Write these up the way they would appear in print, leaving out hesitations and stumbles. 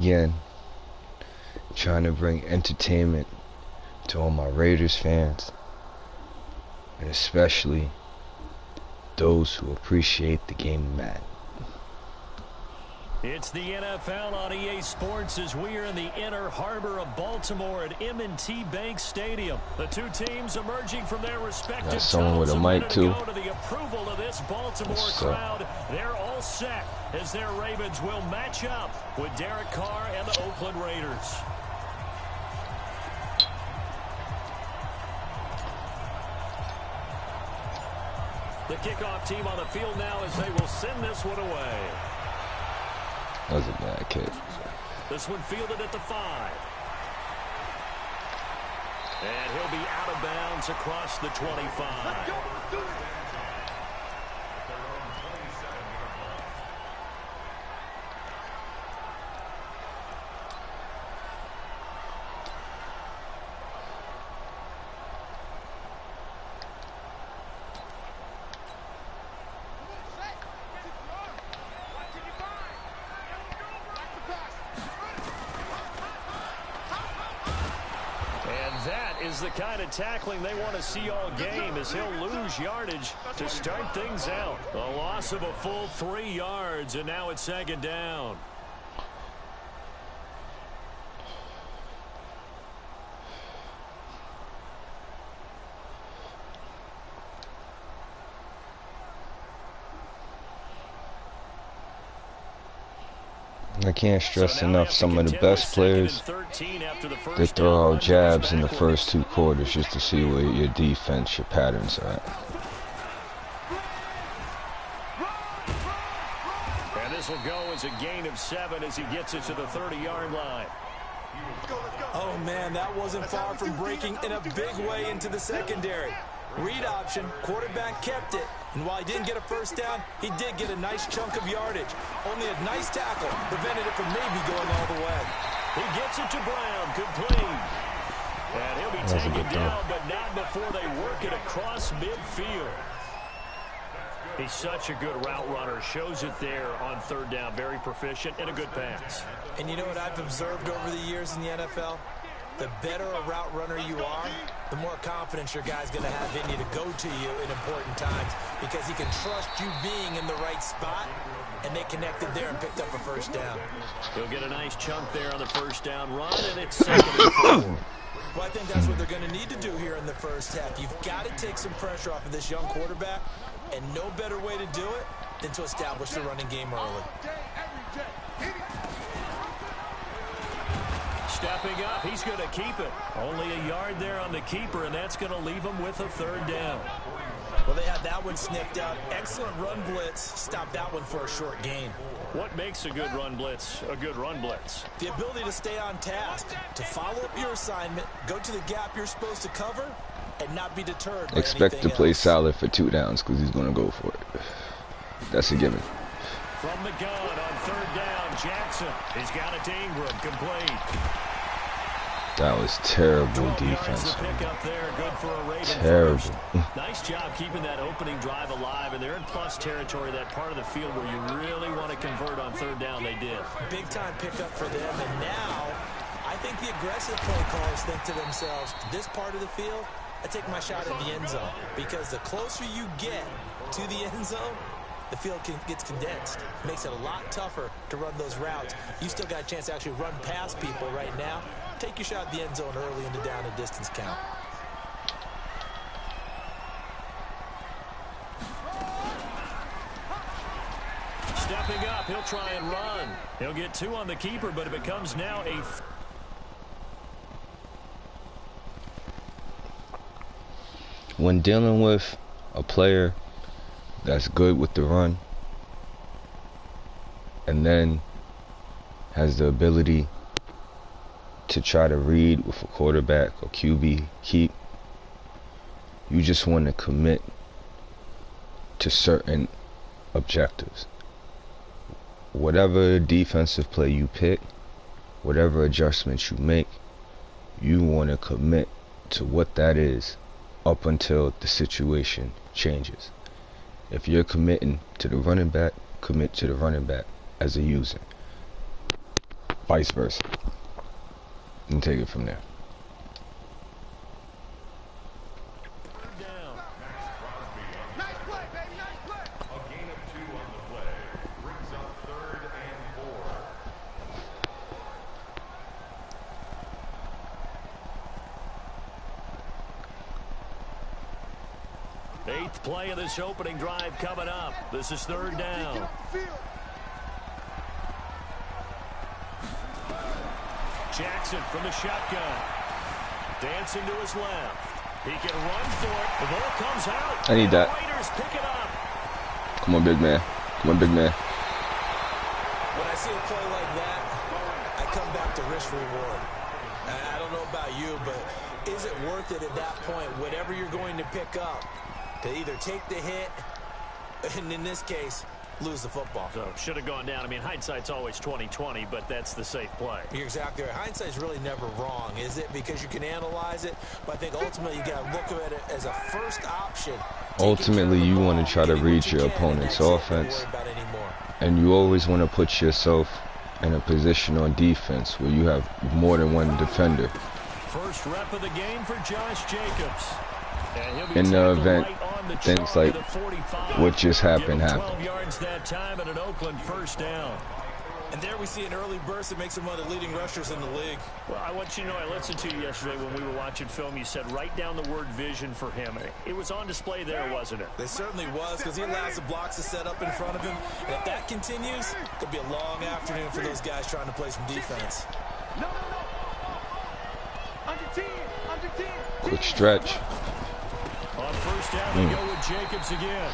again, trying to bring entertainment to all my Raiders fans, and especially those who appreciate the game of Madden. It's the NFL on EA Sports as we are in the inner harbor of Baltimore at M&T Bank Stadium. The two teams emerging from their respective Got someone with a mic too. to the approval of this Baltimore crowd. They're all set as their Ravens will match up with Derek Carr and the Oakland Raiders. The kickoff team on the field now as they will send this one away. That was a bad kick. This one fielded at the 5. And he'll be out of bounds across the 25. Is the kind of tackling they want to see all game as he'll lose yardage to start things out. A loss of a full 3 yards, and now it's second down. I can't stress enough, some of the best players, they throw out jabs in the first 2 quarters just to see where your defense, your patterns are at. And this will go as a gain of 7 as he gets it to the 30-yard line. Oh, man, that wasn't far from breaking in a big way into the secondary. Read option, quarterback kept it, and while he didn't get a first down, he did get a nice chunk of yardage. Only a nice tackle prevented it from maybe going all the way. He gets it to Brown, complete. And he'll be taken down, but not before they work it across midfield. He's such a good route runner, shows it there on 3rd down, very proficient and a good pass. And you know what I've observed over the years in the NFL? The better a route runner you are, the more confidence your guy's going to have in you to go to you in important times because he can trust you being in the right spot, and they connected there and picked up a first down. He'll get a nice chunk there on the first down run, and it's 2nd and 4. Well, I think that's what they're going to need to do here in the first half. You've got to take some pressure off of this young quarterback, and no better way to do it than to establish the running game early. Stepping up, he's going to keep it. Only a yard there on the keeper, and that's going to leave him with a 3rd down. Well, they had that one sniffed out. Excellent run blitz. Stopped that one for a short gain. What makes a good run blitz a good run blitz? The ability to stay on task, to follow up your assignment, go to the gap you're supposed to cover, and not be deterred by Expect to anything play else. solid for 2 downs because he's going to go for it. That's a given. From the gun on 3rd down, Jackson. He's got it to Ingram, complete. That was terrible defense. Terrible. Nice job keeping that opening drive alive, and they're in plus territory, that part of the field where you really want to convert on 3rd down. They did. Big time pickup for them, and now I think the aggressive play callers think to themselves, this part of the field, I take my shot at the end zone, because the closer you get to the end zone, the field gets condensed. It makes it a lot tougher to run those routes. You still got a chance to actually run past people right now. Take your shot at the end zone early in the down and distance count. Stepping up, he'll try and run. He'll get 2 on the keeper, but it becomes now a... When dealing with a player that's good with the run and then has the ability to try to read with a quarterback or QB keep, you just want to commit to certain objectives. Whatever defensive play you pick, whatever adjustments you make, you want to commit to what that is up until the situation changes. If you're committing to the running back, commit to the running back as a user. vice versa, and take it from there. Eighth play of this opening drive coming up. This is third down. Jackson from the shotgun. Dancing to his left. He can run for it. The ball comes out. I need that. Raiders pick it up. Come on, big man. Come on, big man. When I see a play like that, I come back to risk reward. I don't know about you, but is it worth it at that point, whatever you're going to pick up, to either take the hit, and in this case, lose the football? So should have gone down. I mean, hindsight's always 20/20, but that's the safe play. You're exactly right. Hindsight's really never wrong, is it? Because you can analyze it, but I think ultimately you got to look at it as a first option. Ultimately, you want to try to read your opponent's offense, and you always want to put yourself in a position on defense where you have more than one defender. First rep of the game for Josh Jacobs. In the event things like what just happened happen. 12 yards that time and an Oakland first down. And there we see an early burst that makes him one of the leading rushers in the league. Well, I want you to know, I listened to you yesterday when we were watching film. You said write down the word vision for him. It was on display there, wasn't it? It certainly was, because he allows the blocks to set up in front of him. And if that continues, it could be a long afternoon for those guys trying to play some defense. Quick stretch. On first down, they go with Jacobs again.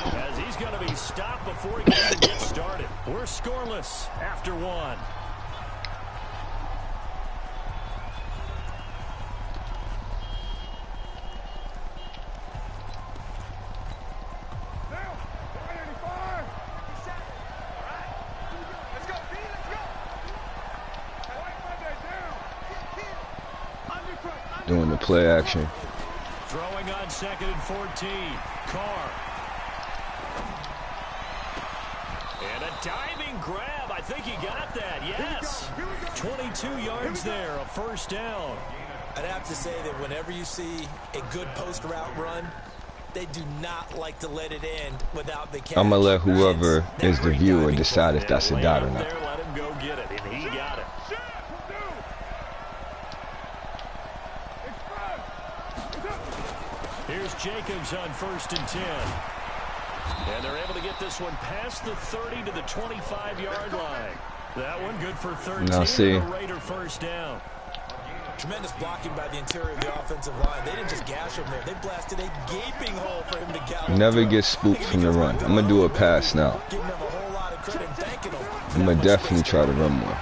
And as he's going to be stopped before he can even get started. We're scoreless after one. Doing the play action. Throwing on 2nd and 14. Carr. And a diving grab. I think he got that. Yes. 22 yards there. A first down. I'd have to say that whenever you see a good post route run, they do not like to let it end without the catch. I'm going to let whoever is the viewer decide if that's a dot or not. Let him go get it, and he got it. Here's Jacobs on 1st and 10. And they're able to get this one past the 30 to the 25-yard line. That one good for 13. Now see. Raider first down. Tremendous blocking by the interior of the offensive line. They didn't just gash him there. They blasted a gaping hole for him to gallop. Never get spooked from the run. I'm going to do a pass now. Giving him a whole lot of credit and thanking him. I'm going to definitely try to run more.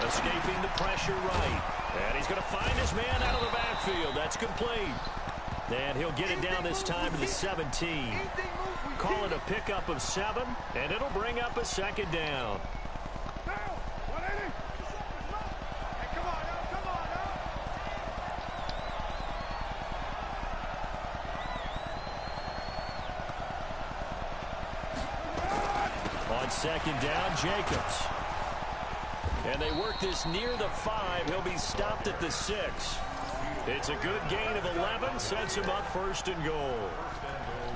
Escaping the pressure right. And he's going to find his man out of the backfield. That's complete. And he'll get it down this time to the 17. Call it a pickup of 7, and it'll bring up a 2nd down. On 2nd down, Jacobs. And they work this near the 5. He'll be stopped at the 6. It's a good gain of 11, sets him up 1st and goal.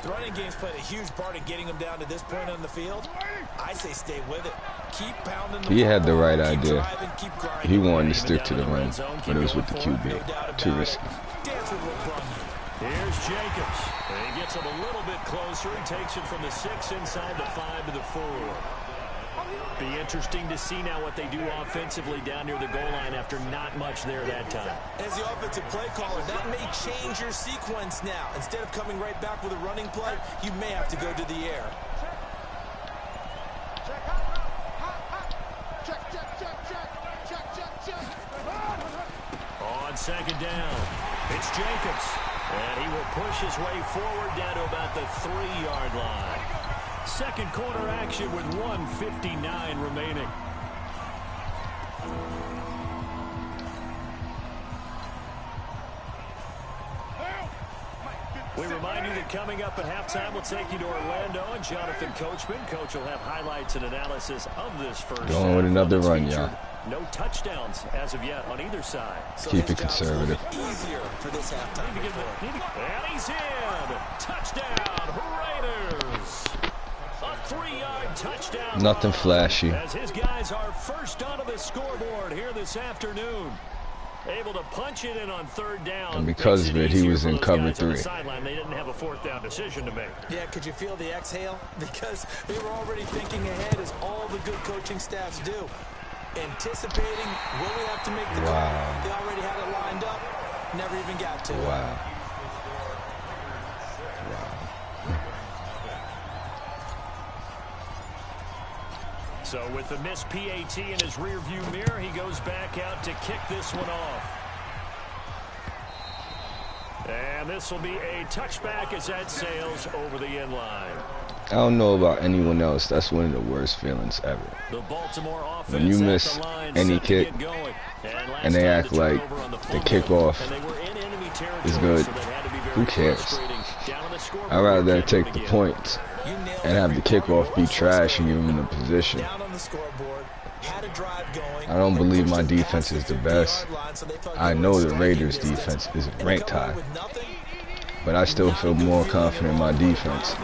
The running game's played a huge part in getting him down to this point on the field. I say stay with it. Keep pounding the ball. He had the right idea. Driving, keep grinding. He wanted to stick to the run, but it was with the QB. Too risky. Here's Jacobs. And he gets him a little bit closer. He takes it from the 6 inside the 5 to the 4. Be interesting to see now what they do offensively down near the goal line after not much there that time. As the offensive play caller, that may change your sequence now. Instead of coming right back with a running play, you may have to go to the air. On 2nd down, it's Jacobs. And he will push his way forward down to about the 3-yard line. Second quarter action with 1:59 remaining. We remind you that coming up at halftime, we'll take you to Orlando and Jonathan Coachman. Coach will have highlights and analysis of this first. Going with another run, y'all. No touchdowns as of yet on either side. So keep it conservative. Easier for this halftime. And he's in. Touchdown, Raiders. A 3-yard touchdown. Nothing run. flashy. As his guys are first onto the scoreboard here this afternoon. Able to punch it in on third down. And because of it, he was in cover 3. They didn't have a fourth down decision to make. Yeah, could you feel the exhale? Because they were already thinking ahead, as all the good coaching staffs do. Anticipating, will we have to make the call? They already had it lined up. Never even got to it. Wow. So with the missed PAT in his rearview mirror, he goes back out to kick this one off. And this will be a touchback as that sails over the end line. I don't know about anyone else. That's one of the worst feelings ever. The Baltimore offense when you miss any kick and they act like the kickoff is good, who cares? I'd rather take the points and have the kickoff be trash and give them the position. I don't believe my defense is the best. I know the Raiders' defense isn't ranked high, but I still feel more confident in my defense.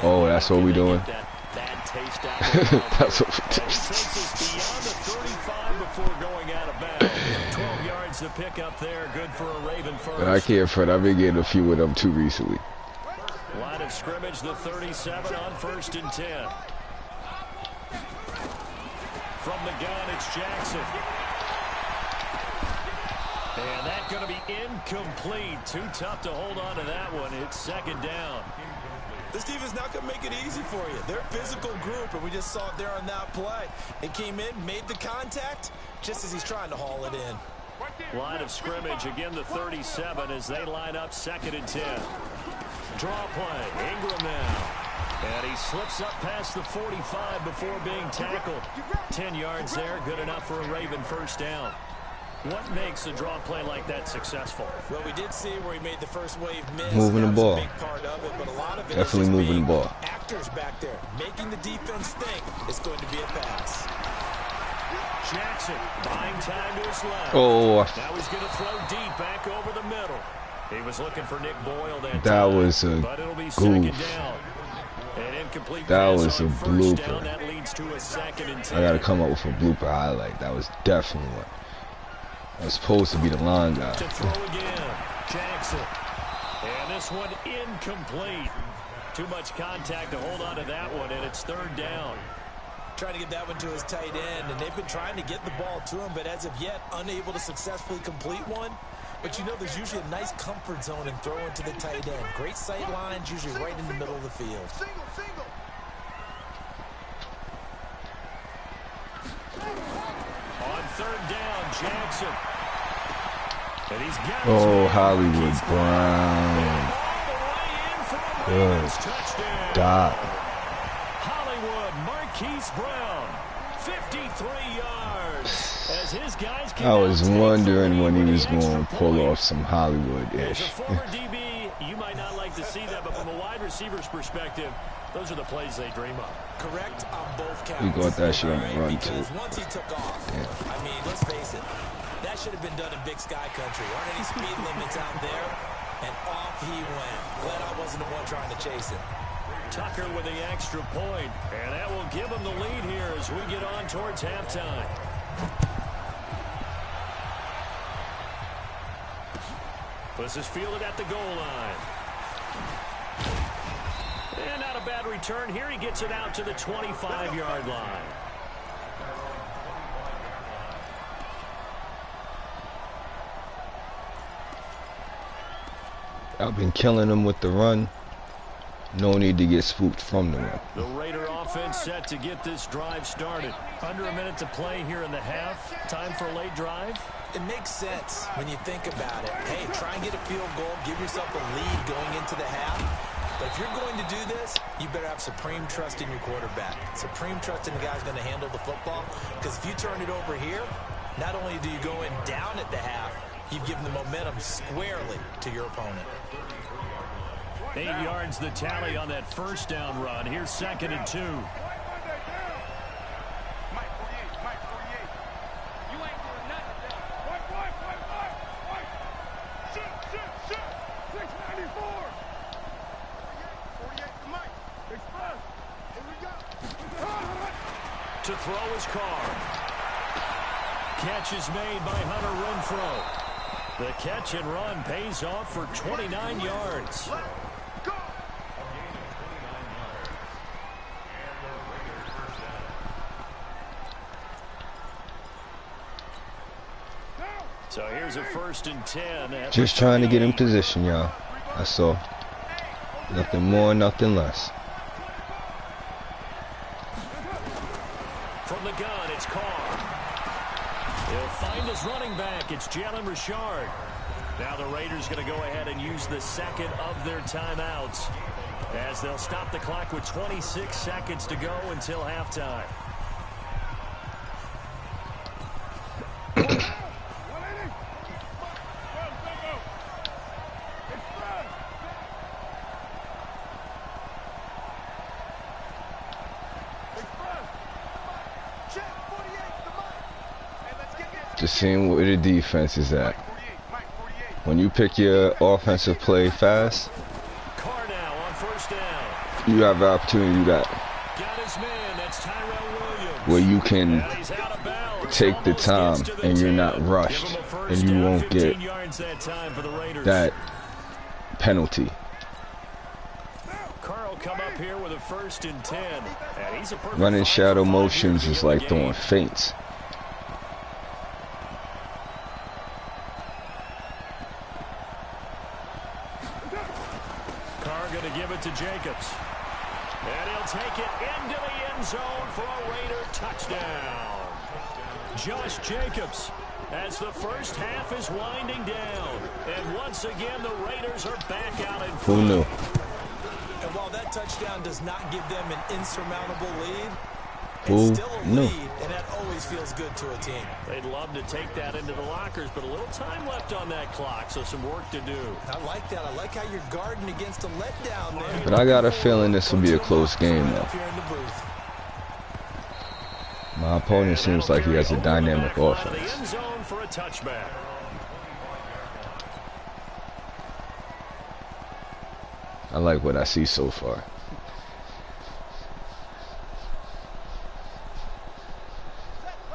Oh, that's what we're doing? That's what we're doing. But I can't front. I've been getting a few of them too recently. Line of scrimmage, the 37 on 1st and 10. From the gun, it's Jackson. And that's going to be incomplete. Too tough to hold on to that one. It's second down. This team is not going to make it easy for you. They're a physical group, and we just saw it there on that play. It came in, made the contact, just as he's trying to haul it in. Line of scrimmage, again the 37 as they line up 2nd and 10. Draw play, Ingram now. And he slips up past the 45 before being tackled. 10 yards there, good enough for a Raven first down. What makes a draw play like that successful? Well, we did see where he made the first wave miss. Moving the ball. A big part of it, but a lot of it definitely is moving the ball. Actors back there, making the defense think it's going to be a pass. Jackson buying time to his left. Oh, now he's going to throw deep back over the middle. He was looking for Nick Boyle that time, was a but it'll be goof. Second down. An incomplete that pass was a on first blooper. Down. That leads to a 2nd and 10. I got to come up with a blooper highlight. That was definitely one. I was supposed to be the line guy. To throw again, Jackson. And this one incomplete. Too much contact to hold on to that one, and it's 3rd down. Trying to get that one to his tight end, and they've been trying to get the ball to him, but as of yet, unable to successfully complete one. But you know, there's usually a nice comfort zone in throwing to the tight end. Great sight lines, usually right in the middle of the field. On 3rd down, Jackson. And he's got Hollywood Brown. Good dot. Hollywood Marquise Brown, 53 yards. As his guys I was wondering when he was going to pull off some Hollywood-ish. As a former DB, you might not like to see that, but from a wide receiver's perspective, those are the plays they dream of. Correct on both counts. We got that shit on the run, too. Once he took off, I mean, let's face it, that should have been done in Big Sky Country. Aren't any speed limits out there? And off he went. Glad I wasn't the one trying to chase him. Tucker with the extra point, and that will give him the lead here as we get on towards halftime. This is fielded at the goal line. And not a bad return here. He gets it out to the 25-yard line. I've been killing them with the run. No need to get spooked from the run. The Raider offense set to get this drive started. Under a minute to play here in the half. Time for a late drive. It makes sense when you think about it. Hey, try and get a field goal. Give yourself a lead going into the half. But if you're going to do this, you better have supreme trust in your quarterback. Supreme trust in the guy's going to handle the football. Because if you turn it over here, not only do you go in down at the half, you've given the momentum squarely to your opponent. 8 yards the tally on that first down run. Here's 2nd and 2. To throw his car. Catch is made by Hunter Renfrow. The catch and run pays off for 29 yards. So here's a 1st and 10. Just trying to get in position, y'all. That's all. Nothing more, nothing less. From the gun, it's Carr. He'll find his running back. It's Jalen Richard. Now the Raiders going to go ahead and use the 2nd of their timeouts as they'll stop the clock with 26 seconds to go until halftime. Just seeing where the defense is at. When you pick your offensive play fast, Carr now on 1st down. you have the opportunity to do that. Got his man. That's Tyrell Williams. Where you can And he's out of bounds. take the Almost time gets to the and you're 10. not rushed Give him a first and you down, won't get 15 yards that time for the Raiders. that penalty. Carr will come up here with a 1st and 10. And he's a perfect Running 5 for shadow 5 motions here is to begin like the game. throwing feints. Carr going to give it to Jacobs. And he'll take it into the end zone for a Raider touchdown. Josh Jacobs as the first half is winding down. And once again, the Raiders are back out in front. Who knew? And while that touchdown does not give them an insurmountable lead, Who it's still a knew? lead, and that always feels good to a team. They'd love to take that into the lockers, but a little time left on that clock, so some work to do. I like that. I like how you're guarding against a letdown there. But I got a feeling this will be a close game, though. Up here in the booth. My opponent seems like he has a dynamic The offense. end zone for a touchback. I like what I see so far.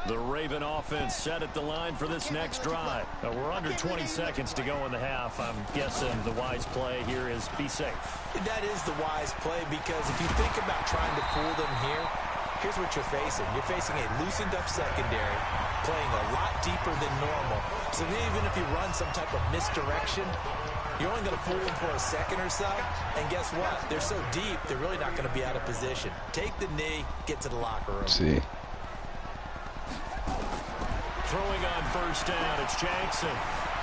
The Raven offense set at the line for this next drive. We're under 20 seconds to go in the half. I'm guessing the wise play here is be safe. That is the wise play, because if you think about trying to fool them here, here's what you're facing. You're facing a loosened up secondary, playing a lot deeper than normal. So even if you run some type of misdirection, you're only going to fool them for a second or so. And guess what? They're so deep, they're really not going to be out of position. Take the knee, get to the locker room. See. Throwing on 1st down, it's Jackson.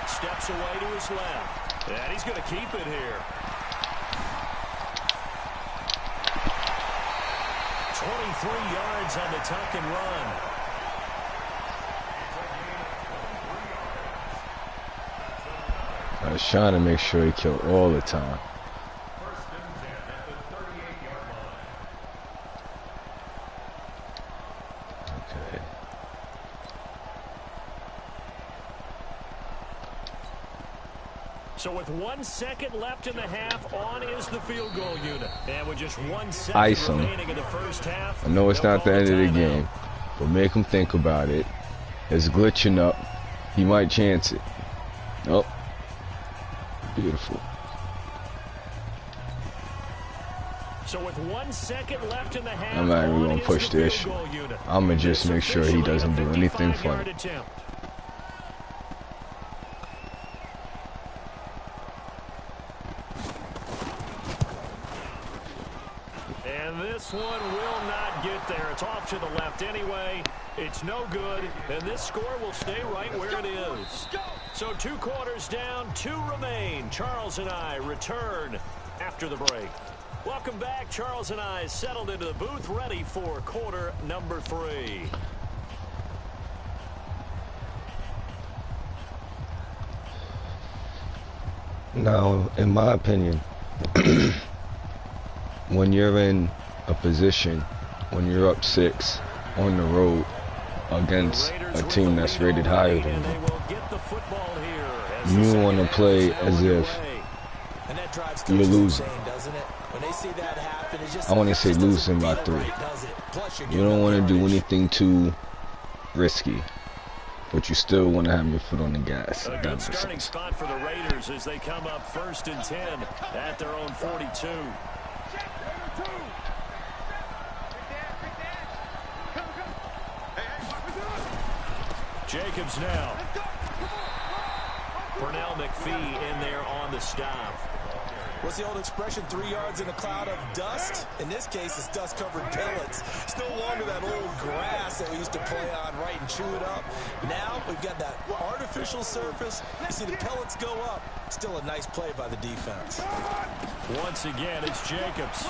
Steps away to his left. And he's going to keep it here. 23 yards on the tuck and run. I was trying to make sure he killed all the time. Okay. So with 1 second left in the half, on is the field goal unit. And with just 1 second Ice 'em. remaining in the first half. I know it's they'll not the call end of the timeout. game, but make him think about it. It's glitching up. He might chance it. Oh. Beautiful. So with 1 second left in the half, I'm not even on gonna is push the this. field goal unit. I'm gonna just This make sure he officially a doesn't do anything 55-yard funny. attempt. And this one will not get there. It's off to the left anyway. It's no good, and this score will stay right where it is. So 2 quarters down, 2 remain. Charles and I return after the break. Welcome back. Charles and I settled into the booth, ready for quarter number 3. Now, in my opinion, when you're in a position, when you're up 6 on the road against a team that's rated higher than you, you want to play as if you're losing. I want to say losing by 3. You don't want to do anything too risky, but you still want to have your foot on the gas. A good starting spot for the Raiders as they come up 1st and 10 at their own 42. Jacobs now. Pernell McPhee in there on the stop. What's the old expression, 3 yards in a cloud of dust? In this case, it's dust-covered pellets. It's no longer that old grass that we used to play on, right, and chew it up. Now we've got that artificial surface. You see the pellets go up. Still a nice play by the defense. Once again, it's Jacobs.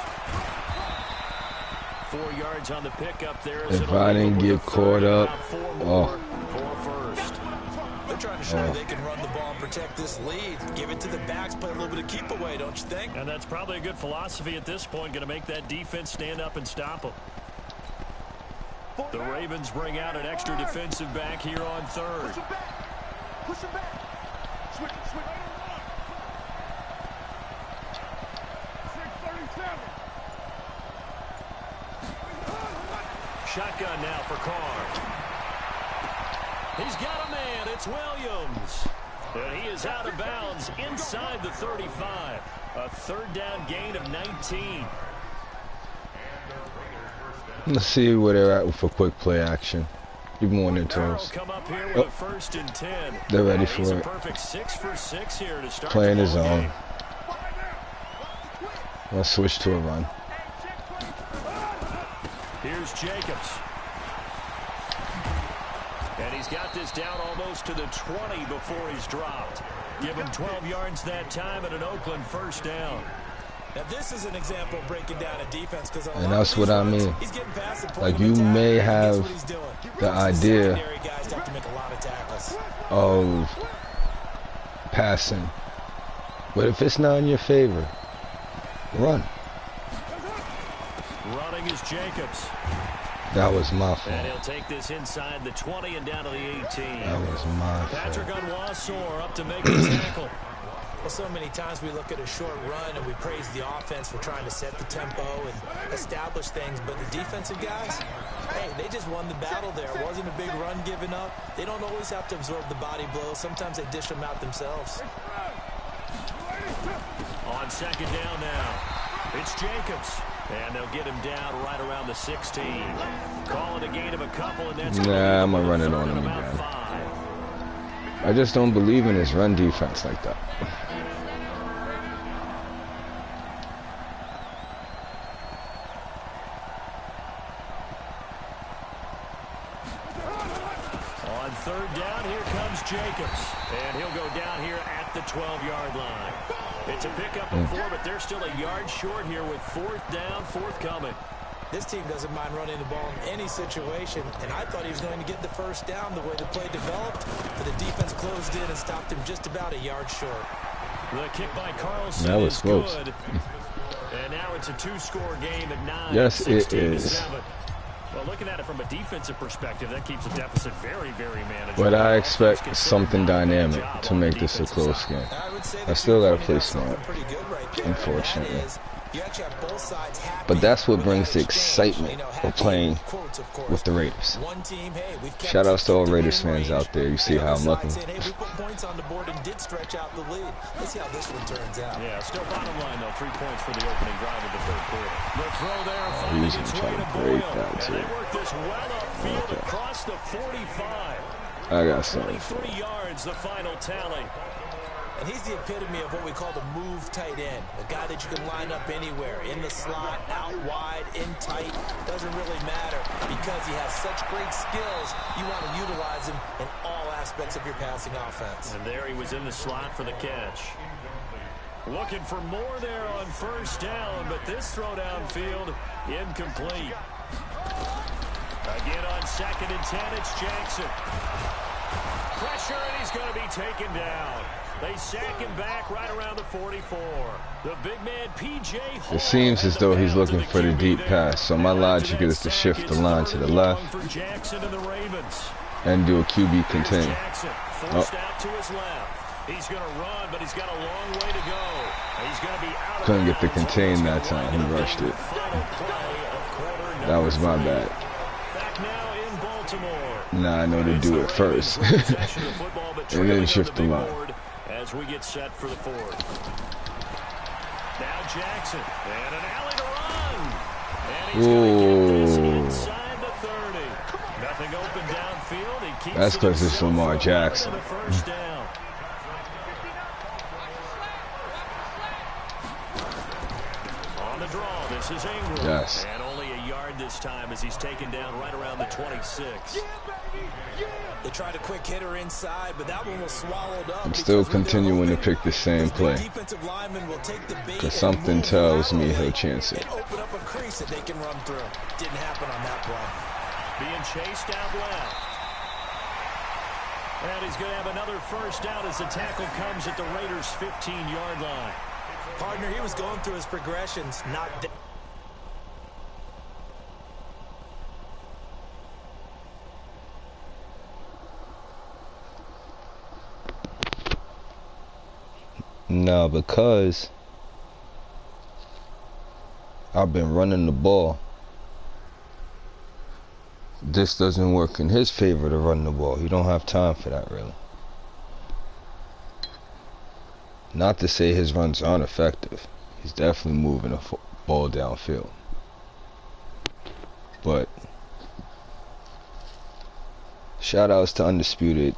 4 yards on the pickup there. If I didn't get caught up, for first. They're trying to show you they can run the ball and protect this lead. Give it to the backs, play a little bit of keep away, don't you think? And that's probably a good philosophy at this point. Going to make that defense stand up and stop them. The Ravens bring out an extra defensive back here on 3rd. Push him back. Switch. 637. Shotgun now for Carr. He's got a man. It's Williams. And he is out of bounds inside the 35. A 3rd down gain of 19. Let's see where they're at with a quick play action. Even when they're toes. Come up here with a 1st and 10. They're ready for it. Perfect 6 for 6 here to start Playing the his ball own. game. Let's switch to a run. Here's Jacobs. And he's got this down almost to the 20 before he's dropped. Give him 12 yards that time and an Oakland 1st down. Now this is an example of breaking down a defense, because And that's what I mean. he's getting past the point Like, of you attack, may and have guess what he's doing? the idea Secondary guys have to make a lot of tackles. of passing, but if it's not in your favor, run. Running is Jacobs. That was my And fault. he'll take this inside the 20 and down to the 18. That was my Patrick fault. Onwuasor up to make the tackle. Well, so many times we look at a short run and we praise the offense for trying to set the tempo and establish things, but the defensive guys, hey, they just won the battle there. It wasn't a big run given up. They don't always have to absorb the body blows. Sometimes they dish them out themselves. On 2nd down now, it's Jacobs. And they'll get him down right around the 16. Call it a gain of a couple, and that's Nah, I'm gonna run it on him about again. 5. I just don't believe in his run defense like that. On 3rd down, here comes Jacobs. And he'll go down here at the 12-yard line. It's a pickup of 4, but they're still a yard short here with 4th down, forthcoming. This team doesn't mind running the ball in any situation, and I thought he was going to get the 1st down the way the play developed, but the defense closed in and stopped him just about a yard short. The kick by Carlson That was is close. good. And now it's a 2-score game at 9. Yes, it 16 to is. 7. Well, looking at it from a defensive perspective, that keeps the deficit very, very manageable. But I expect something dynamic to make this a close game. I still gotta play smart, unfortunately. But that's what brings the excitement of playing with the Raiders. Shout outs to all Raiders fans out there. You see how I'm looking. Yeah, still bottom line, though. 3 points for the opening drive of the 3rd quarter. The throw there, finding He's its gonna way try to to break Boyle. that, And they too. work this well upfield across the 45. I got something for 23 you. yards, the final tally. And he's the epitome of what we call the move tight end. A guy that you can line up anywhere, in the slot, out wide, in tight. Doesn't really matter because he has such great skills. You want to utilize him in all aspects of your passing offense. And there he was in the slot for the catch. Looking for more there on 1st down, but this throw downfield incomplete. Again on 2nd and 10, it's Jackson. Pressure, and he's going to be taken down. They sack him back right around the 44. The big man, P.J. Hall. It seems as though he's looking for the deep pass, so my logic is to shift the line to the left and do a QB contain. Forced out to his left. He's going to run, but he's got a long way to go. He's going to be out. Couldn't get the contain that time. He rushed it. That was my bad. Back now in Baltimore. Nah, I know to do it first. And then shift the line. As we get set for the fourth. Now Jackson. And an alley to run. And he's going to get this inside the 30. Nothing open downfield. He keeps That's because it's Lamar Jackson. First down. On the draw, this is Ingram. Yes. And only a yard this time as he's taken down right around the 26. They tried a quick hitter inside, but that one was swallowed up. I'm still continuing to pick the same play, because something tells me he'll chance it. Open up a crease that they can run through. Didn't happen on that play. Being chased out left. And he's going to have another first down as the tackle comes at the Raiders' 15-yard line. Partner, he was going through his progressions, not... No, because I've been running the ball. This doesn't work in his favor to run the ball. You don't have time for that, really. Not to say his runs aren't effective. He's definitely moving the ball downfield. But shout outs to Undisputed,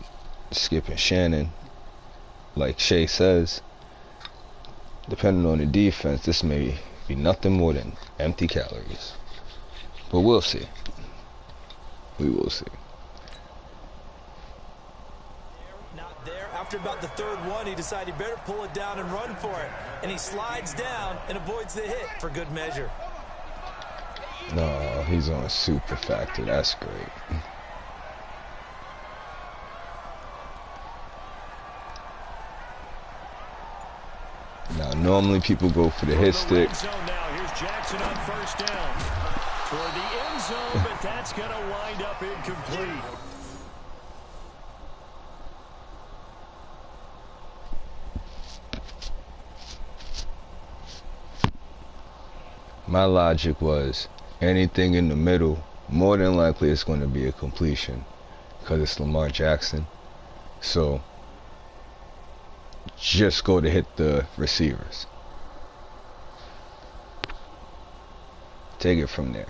Skip and Shannon. Like Shay says, depending on the defense, this may be nothing more than empty calories. But we'll see. We will see. Not there. After about the third one, he decided he better pull it down and run for it. And he slides down and avoids the hit for good measure. No, he's on super factor. That's great. Now, normally people go for the hit stick. Now here's Jackson on first down. For the end zone, but that's going to wind up incomplete. My logic was anything in the middle, more than likely it's going to be a completion because it's Lamar Jackson. So just go to hit the receivers. Take it from there.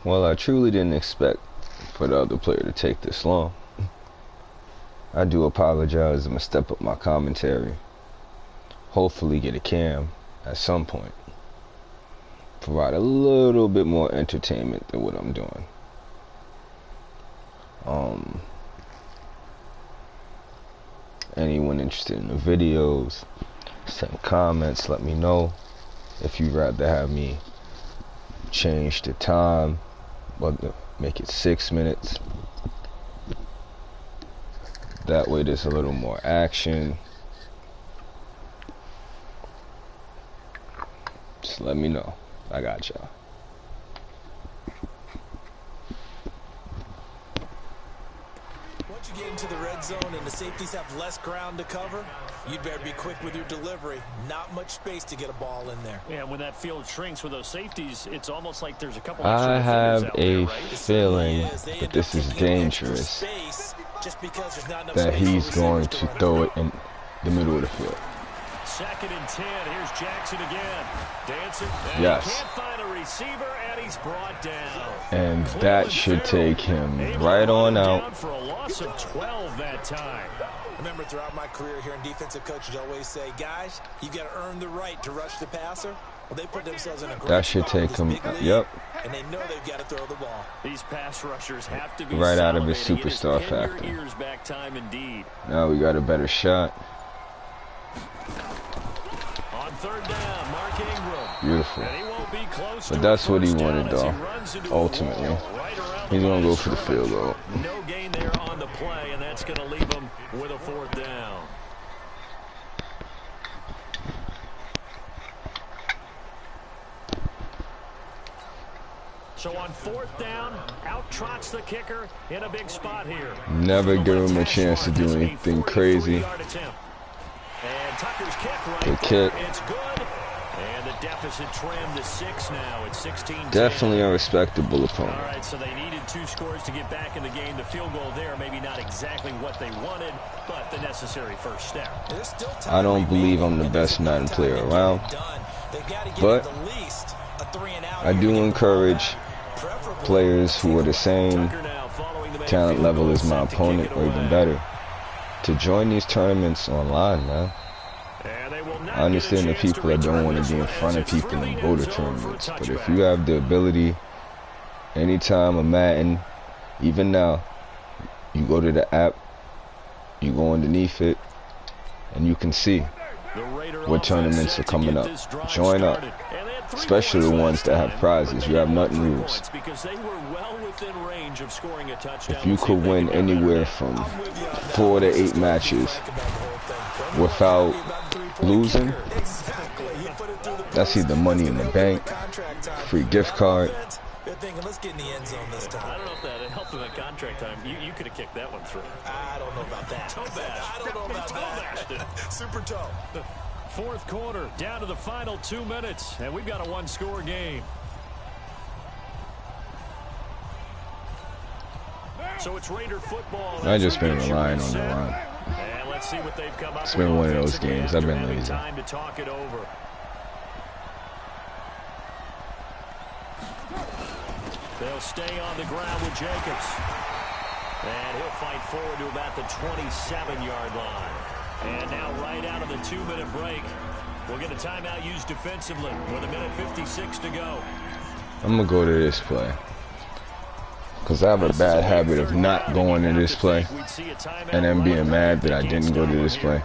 Well, I truly didn't expect for the other player to take this long. I do apologize. I'm going to step up my commentary. Hopefully get a cam at some point. Provide a little bit more entertainment than what I'm doing. Anyone interested in the videos, send comments, let me know. If you'd rather have me change the time, but make it 6 minutes. That way there's a little more action. Just let me know. I got y'all. Once you get into the red zone and the safeties have less ground to cover, you'd better be quick with your delivery. Not much space to get a ball in there. Yeah, when that field shrinks with those safeties, it's almost like there's a couple I extra have out a there, right? feeling that this is dangerous. just because there's not enough that space he's for going receivers to run throw through. it in the middle of the field. 2nd and 10. Here's Jackson again. Dancing. And Yes. he can't find a receiver, and he's brought down. And Cleveland that should Farrell take him able right to run on him out. down for a loss of 12 that time. Remember, throughout my career here in defensive coaches always say, guys, you got to earn the right to rush the passer. Well, they put themselves in a great That should spot with take this him, big lead, yep, and they know they've got to throw the ball. These pass rushers have to be right out of his salivating. It is superstar pin your factor. ears back time indeed. Now we got a better shot. On 3rd down, Mark Ingram. Beautiful. And he won't be close But to that's a what he first down wanted, as he though. runs into a Ultimately, wall right around he's the gonna line go of for the scrimmage. field goal. No gain there on the play, and that's going to leave him with a 4th down. So on 4th down, out trots the kicker in a big spot here. Never From the give him a left hash chance to mark, do this is a anything 43 crazy. yard attempt. And Tucker's kick right Good there. kick. It's good. And the deficit trimmed to 6 now. It's 16-10. Definitely a respectable All opponent. right, so they needed 2 scores to get back in the game. The field goal there, maybe not exactly what they wanted, but the necessary first step. There's still time I don't believe I'm the remaining, and best there's enough Madden time player to get around, it done. They've got to get but at least a 3 and out I here do to get the ball encourage back. Preferably players who are the same Tucker now following the main talent field level goal, as my set to kick opponent it or even away. better to join these tournaments online, man. And they will not I understand the get a chance people that don't return want to this be in one front as of it's people through and the go end to zone for a tournaments, but if touchback. you have the ability, anytime a Madden, even now, you go to the app, you go underneath it, and you can see The Raider what offense tournaments set are to coming get up. this drive Join up. started. And they had 3 Especially the points ones last that have time, prizes. but You they have didn't want nothing to 3 lose. points because they were well within range of scoring a touchdown. If you We'll see could they win can do better anywhere now. from I'm with you on that. 4 to Let's 8 just go be matches frank about the whole thing. without About the 3-point losing, kicker. Exactly. He put it through the that's post. either money in the That's gonna bank, help him in contract time. free gift That card. offense, they're thinking, let's get in the end zone this I time. don't know if that helped him at contract time. You could have kicked that one through. I don't know about that. Toe bash. I don't know about Toe that. Super toe. 4th quarter, down to the final 2 minutes, and we've got a 1-score game. So it's Raider football. I just been relying on the run. And let's see what they've come up It's with been one of those offensively games. I've been after having lazy. time to talk it over. They'll stay on the ground with Jacobs. And he'll fight forward to about the 27-yard line. And now right out of the 2-minute break, we'll get a timeout used defensively with 1:56 to go. I'm going to go to this play. Because I have a bad habit of not going to this play and then being mad that I didn't go to this play.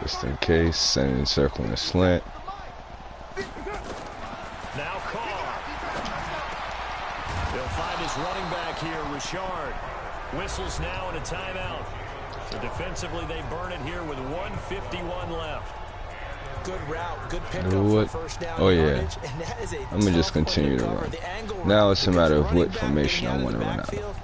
Just in case, sending circling a slant. Now Carr. They'll find his running back here, Richard. Whistles now and a timeout. So defensively, they burn it here with 1:51 left. Good route, good pickup You know what? for first down Oh, yeah. yardage, and that is a I'm gonna just tough one continue to cover. run. The angle Now route, it's a because matter the of running what back formation being I out want of to the run out of. backfield,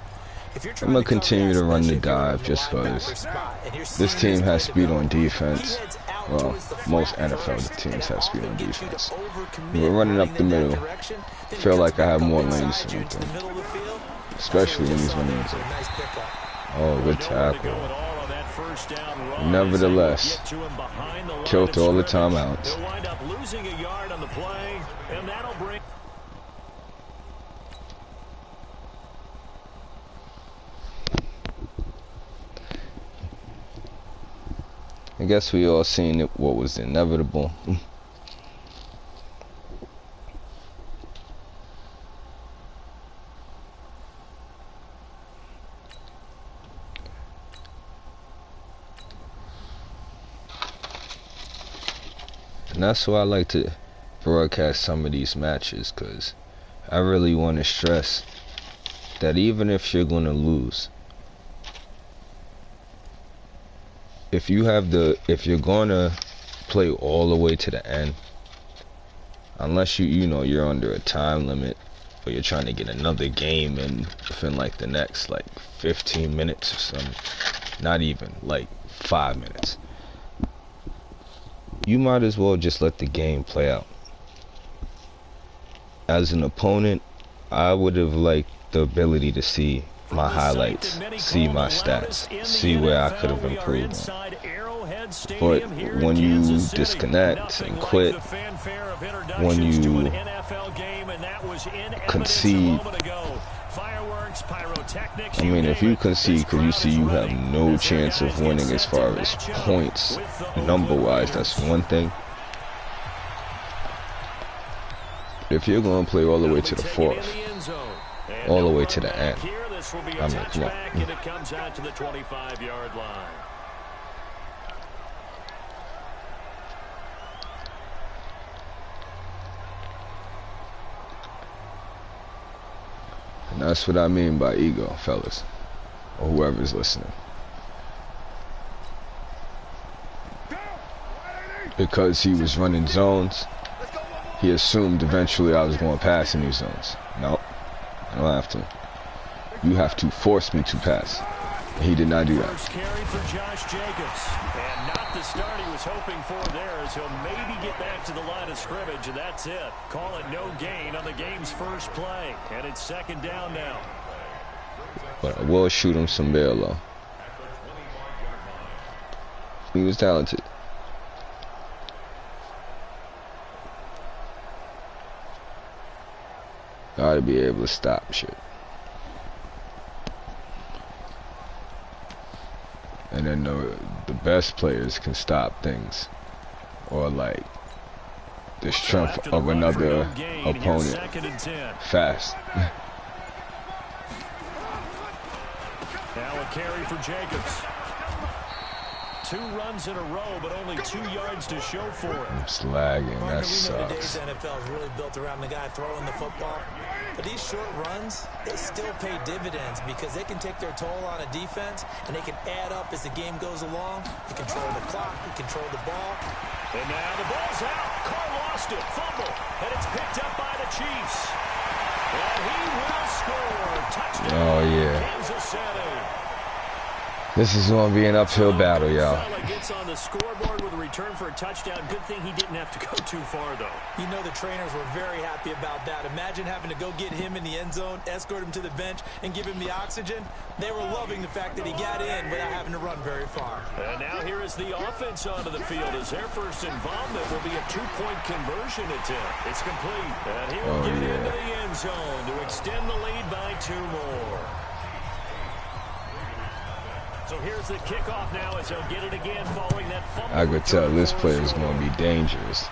if you're I'm trying gonna to cover continue that, to run the especially if you're dive in just the linebacker because spot, and you're this seeing team has play speed on develop, defense. he heads out Well, towards the most flat NFL first, teams and have that speed on often gets you to defense. overcommit We're running up the running in that middle. direction, then he Feel cuts like I back have up more inside lanes you than into the anything. middle of the field. Especially when That's he's what we running saw into. there. Nice pickup. Oh, good Nowhere to go tackle. at all on that first down run. Nevertheless, As they get to him behind the line killed of all the scrimmage. timeouts. He'll wind up losing a yard on the play, and that'll bring. I guess we all seen it, what was inevitable. And that's why I like to broadcast some of these matches, because I really want to stress that even if you're going to lose, if you're going to play all the way to the end, unless you're under a time limit or you're trying to get another game in within like the next like 15 minutes or something, not even like 5 minutes, you might as well just let the game play out. as an opponent, I would have liked the ability to see my highlights, see my stats, see where I could have improved on. But when you disconnect and quit, when you concede, I mean, if you concede because you see you have no chance of winning as far as points, number-wise, that's one thing. If you're going to play all the way to the fourth, all the way to the end, I mean, come on. It comes out to the 25-yard line. And that's what I mean by ego, fellas, or whoever's listening. Because he was running zones, he assumed eventually I was going to pass in these zones. Nope, I don't have to. You have to force me to pass. And he did not do that. First carry for Josh Jacobs, and not the start he was hoping for there, as he'll maybe get back to the line of scrimmage, and that's it. Call it no gain on the game's first play, and it's second down now. But I will shoot him some bail, though. He was talented. Gotta be able to stop shit. And then the best players can stop things, or like the strength of another opponent fast. Now a carry for Jacobs. 2 runs in a row, but only 2 yards to show for it. It's lagging. That We know today's sucks. NFL is really built around the guy throwing the football. But these short runs, they still pay dividends because they can take their toll on a defense, and they can add up as the game goes along. They control the clock, they control the ball. And now the ball's out. Carr lost it. Fumble. And it's picked up by the Chiefs. And he will score. Touchdown. Oh yeah. Kansas City. This is gonna be an uphill battle, y'all. Gets on the scoreboard with a return for a touchdown. Good thing he didn't have to go too far, though. You know the trainers were very happy about that. Imagine having to go get him in the end zone, escort him to the bench, and give him the oxygen. They were loving the fact that he got in without having to run very far. And now here is the offense onto the field as their first involvement will be a 2-point conversion attempt. It's complete. And he will get into the end zone to extend the lead by 2 more. So here's the kickoff now as he'll get it again following that fumble. I could tell this player is going to be dangerous.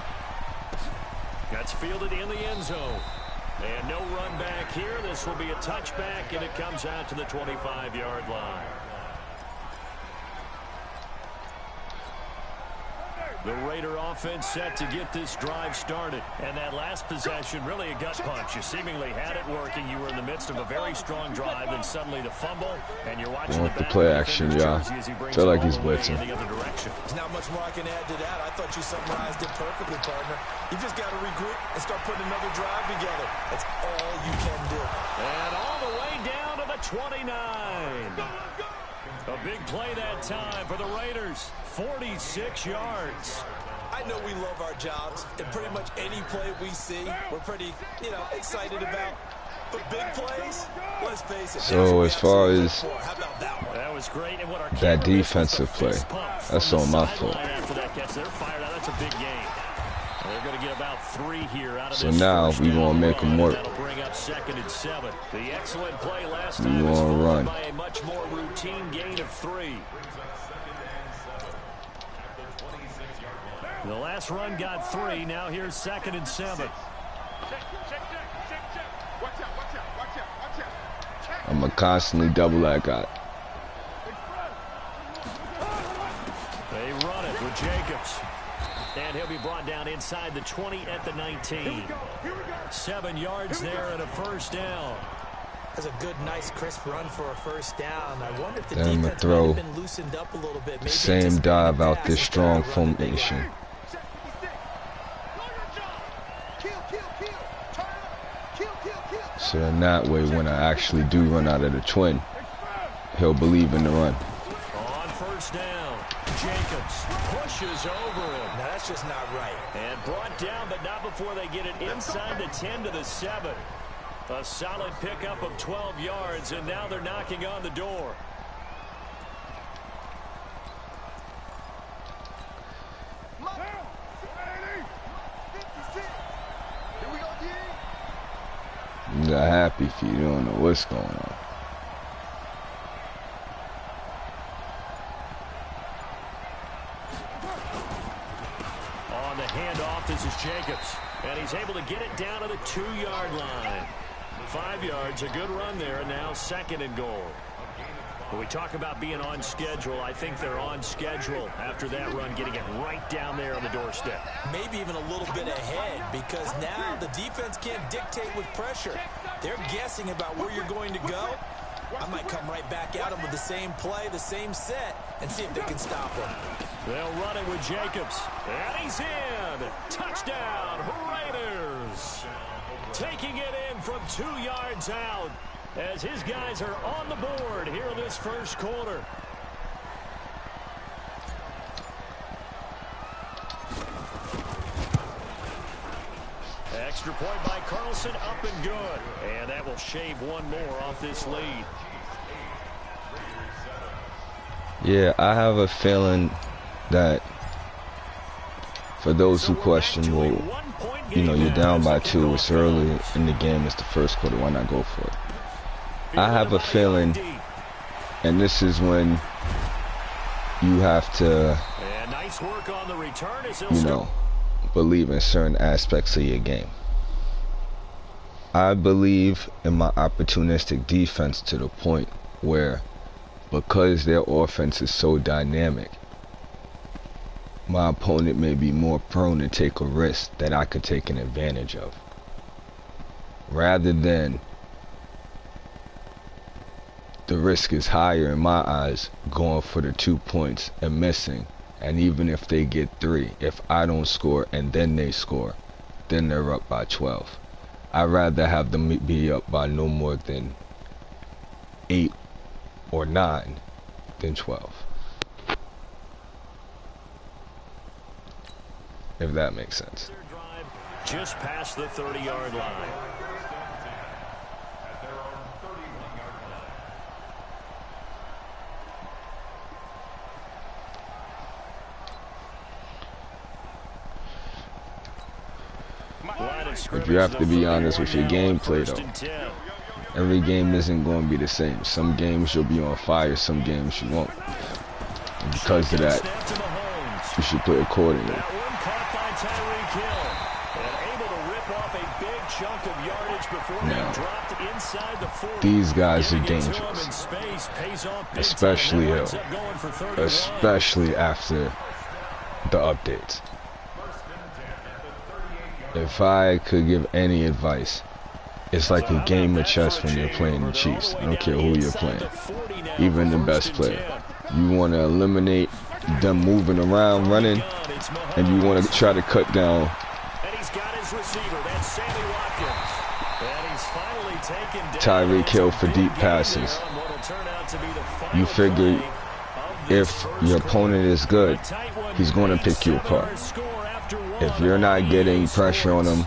That's fielded in the end zone. And no run back here. This will be a touchback, and it comes out to the 25-yard line. The Raider offense set to get this drive started. And that last possession, really a gut punch. You seemingly had it working. You were in the midst of a very strong drive, and suddenly the fumble, and you're watching Want the play action, y'all. Feel like he's blitzing. There's not much more I can add to that. I thought you summarized it perfectly, partner. You just got to regroup and start putting another drive together. That's all you can do. And all the way down to the 29. A big play that time for the Raiders. 46 yards. I know we love our jobs, and pretty much any play we see, we're pretty, excited about. But big plays, let's face it. So as far as that was great, and what our that defensive play, that's on my fault. After that catch, they're fired out. That's a big game. They're going to get about 3 here out of So this now we gonna make them work. That'll bring up 2nd and 7. The excellent play last We time is gonna followed run. by a much more routine gain of 3. The last run got 3. Now here's 2nd and 7. I'm going to constantly double that guy. They run it with Jacobs. And he'll be brought down inside the 20 at the 19. 7 yards there and a first down. That's a good, nice, crisp run for a first down. I wonder if the Then I'ma defense throw might have been loosened up a little bit. Maybe Same anticipated dive the out pass this and strong tried to run the big formation. line. So then that way, when I actually do run out of the twin, he'll believe in the run. On first down, Jacobs pushes over him. Now, that's just not right. And brought down, but not before they get it inside the 10 to the 7. A solid pickup of 12 yards, and now they're knocking on the door. You got happy feet. You don't know what's going on. On the handoff, this is Jacobs. And he's able to get it down to the 2-yard line. 5 yards, a good run there, and now 2nd and goal. When we talk about being on schedule, I think they're on schedule after that run, getting it right down there on the doorstep. Maybe even a little bit ahead, because now the defense can't dictate with pressure. They're guessing about where you're going to go. I might come right back at them with the same play, the same set, and see if they can stop him. They'll run it with Jacobs. And he's in. Touchdown, Raiders. Taking it in from 2 yards out, as his guys are on the board here in this first quarter. Extra point by Carlson, up and good. And that will shave one more off this lead. Yeah, I have a feeling that for those who question, well, you know, you're down by 2, it's early in the game, it's the first quarter, why not go for it? I have a feeling, and this is when you have to, you know, believe in certain aspects of your game. I believe in my opportunistic defense to the point where, because their offense is so dynamic, my opponent may be more prone to take a risk that I could take an advantage of, rather than the risk is higher in my eyes going for the 2 points and missing. And even if they get 3, if I don't score and then they score, then they're up by 12. I'd rather have them be up by no more than 8 or 9 than 12. If that makes sense. Just past the 30-yard line. If you have to be honest with your gameplay, though, every game isn't going to be the same. Some games you'll be on fire, some games you won't. And because of that, you should play accordingly. Now, these guys are dangerous, especially Hill, especially after the updates. If I could give any advice, it's like a game of chess when you're playing the Chiefs. I don't care who you're playing, even the best player. You want to eliminate them moving around, running, and you want to try to cut down Tyreek Hill for deep passes. You figure if your opponent is good, he's going to pick you apart. If you're not getting pressure on him,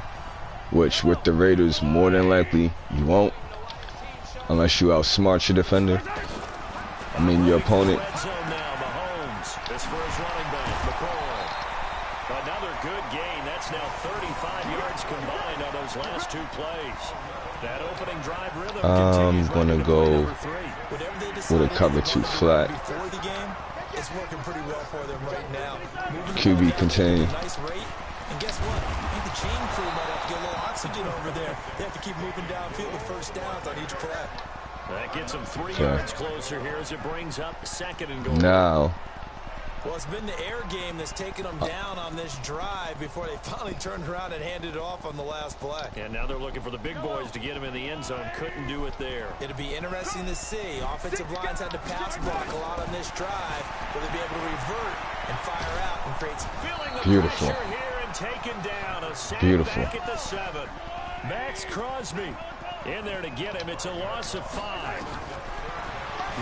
which with the Raiders more than likely you won't, unless you outsmart your defender. I mean, your opponent. Another good gain. That's now 35 yards combined on those last 2 plays. That opening drive rhythm I'm gonna go with a cover 2 flat. It's working pretty well for them right now. QB contain. And guess what? I think the chain crew might have to get a little oxygen over there. They have to keep moving downfield with first downs on each play. That gets them 3 yards closer here as it brings up 2nd and goal. Now. Well, it's been the air game that's taken them down on this drive before they finally turned around and handed it off on the last play. And now they're looking for the big boys to get them in the end zone. Couldn't do it there. It'll be interesting to see. Offensive lines had to pass block a lot on this drive. Will they be able to revert and fire out and create some beautiful. Here and taken down. A sack Beautiful. Back at the 7. Max Crosby in there to get him. It's a loss of 5.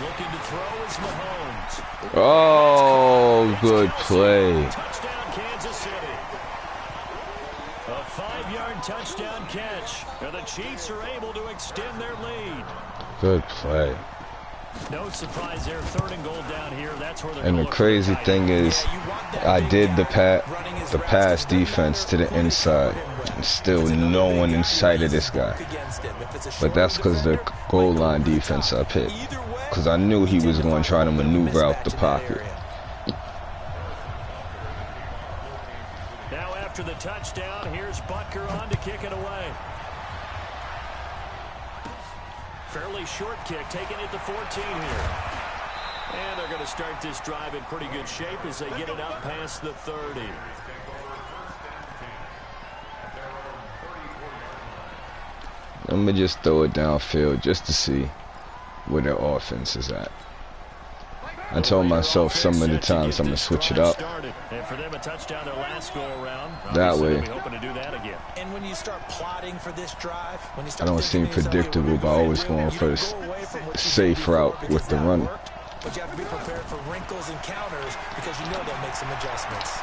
Looking to throw is Mahomes. Oh, good play. Touchdown, Kansas City. A 5-yard touchdown catch. And the Chiefs are able to extend their lead. Good play. No surprise there. 3rd and goal down here. That's where they're And the crazy thing is, I did the pass defense to the inside. And still no one in sight of this guy. But that's because the goal line defense I picked. Because I knew he was going to try to maneuver out the pocket. Now after the touchdown, here's Butker on to kick it away. Fairly short kick, taking it to 14 here. And they're going to start this drive in pretty good shape as they get it up past the 30. I'm going to just throw it downfield just to see where their offense is at. I told myself some of the times I'm going to switch it up. And for them, a touchdown their last go around. That way. Hoping to do that again. And when you start plotting for this drive, when you start I don't seem predictable by always going for the safe route with the run. But you have to be prepared for wrinkles and counters because you know they'll make some adjustments.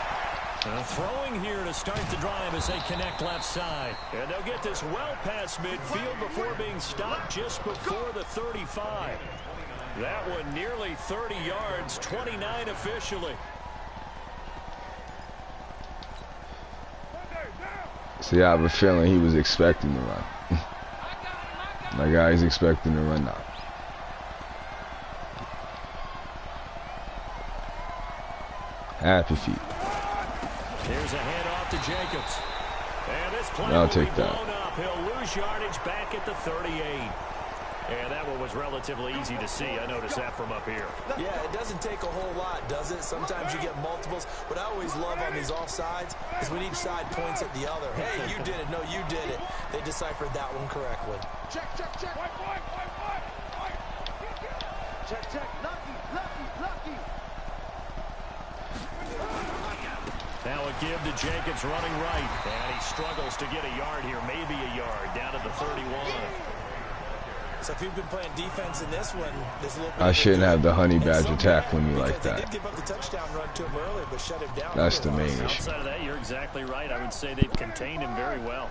Throwing here to start the drive as they connect left side. And they'll get this well past midfield before being stopped just before the 35. That one nearly 30 yards, 29 officially. See, I have a feeling he was expecting to run. My guy's expecting to run now. Happy feet. Here's a handoff to Jacobs. And this play I'll will take be that. blown up. He'll lose yardage back at the 38. And that one was relatively easy to see. I noticed that from up here. Yeah, it doesn't take a whole lot, does it? Sometimes you get multiples. What I always love on these offsides is when each side points at the other. Hey, you did it. No, you did it. They deciphered that one correctly. Check, check, check. White. Check, check. Lucky. Now a give to Jacobs running right. And he struggles to get a yard here. Maybe a yard down at the 31. So if you've been playing defense in this one, there's a little bit I shouldn't have the honey badger tackle tackling me like They that. did give up the touchdown run to him earlier, but shut him down. That's the main issue. Outside of that, you're exactly right. I would say they've contained him very well.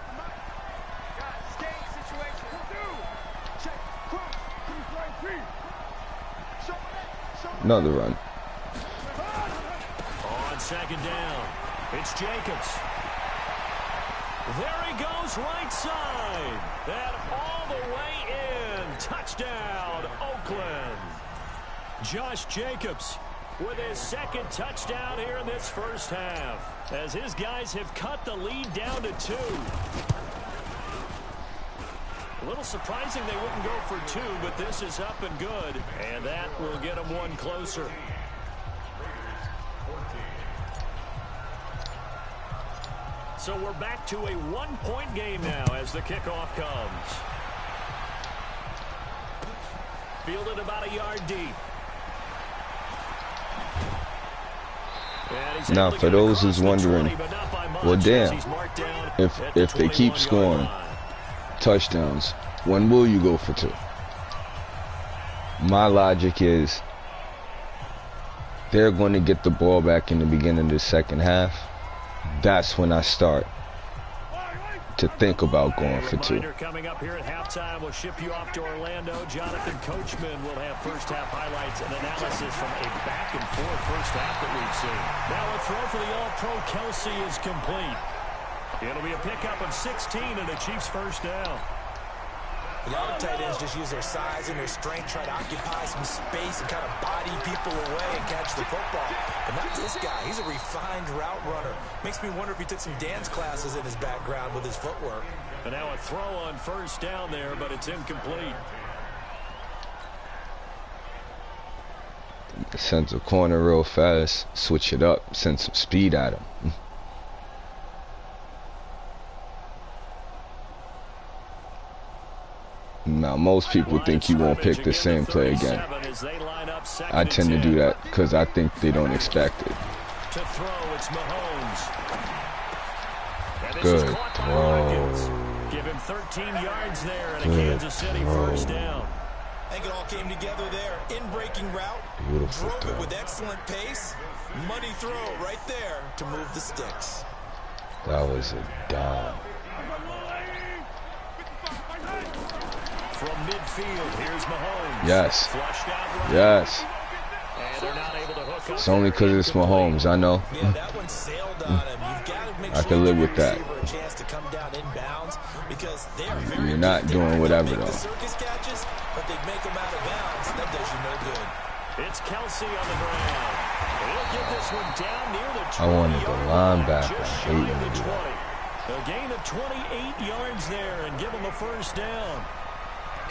Another run. On 2nd down, it's Jacobs. There he goes, right side. And all the way in. Touchdown, Oakland. Josh Jacobs with his 2nd touchdown here in this first half, as his guys have cut the lead down to 2. A little surprising they wouldn't go for 2, but this is up and good, and that will get them one closer. So we're back to a 1-point game now as the kickoff comes. Fielded about a yard deep. Now, for those who's wondering, well, damn, if they keep scoring touchdowns, when will you go for 2? My logic is they're going to get the ball back in the beginning of the second half. That's when I start to think about going for 2. Coming up here at halftime, we'll ship you off to Orlando. Jonathan Coachman will have first half highlights and analysis from a back and forth first half that we've seen. Now a throw for the All-Pro Kelsey is complete. It'll be a pickup of 16 and a Chiefs first down. A lot of tight ends just use their size and their strength, try to occupy some space and kind of body people away and catch the football. But not this guy. He's a refined route runner. Makes me wonder if he took some dance classes in his background with his footwork. And now a throw on first down there, but it's incomplete. Send the corner real fast, switch it up, send some speed at him. Now, most people think you won't pick the same play again. I tend to do that because I think they don't expect it. To throw, it's Mahomes. Good throw. Give him 13 yards there and a Kansas City first down. I think it all came together there. In-breaking route. Beautiful Drove throw. it with excellent pace. Money throw right there to move the sticks. That was a dime. From midfield, here's Mahomes. Yes. Flushed out right. Yes. And they're not able to hook up. It's only because it's Mahomes, I know. Yeah, that one sailed on him. You've got to make I sure can you live give with your that. receiver a chance to come down inbounds because they are very You're not good. doing They'll whatever, make though. the circus catches, but they make them out of bounds. That does you no good. It's Kelsey on the ground. He'll get this one down near the 20. I wanted the linebacker. I Just hate shy when of they the do 20. that. A gain of 28 yards there and give him a first down.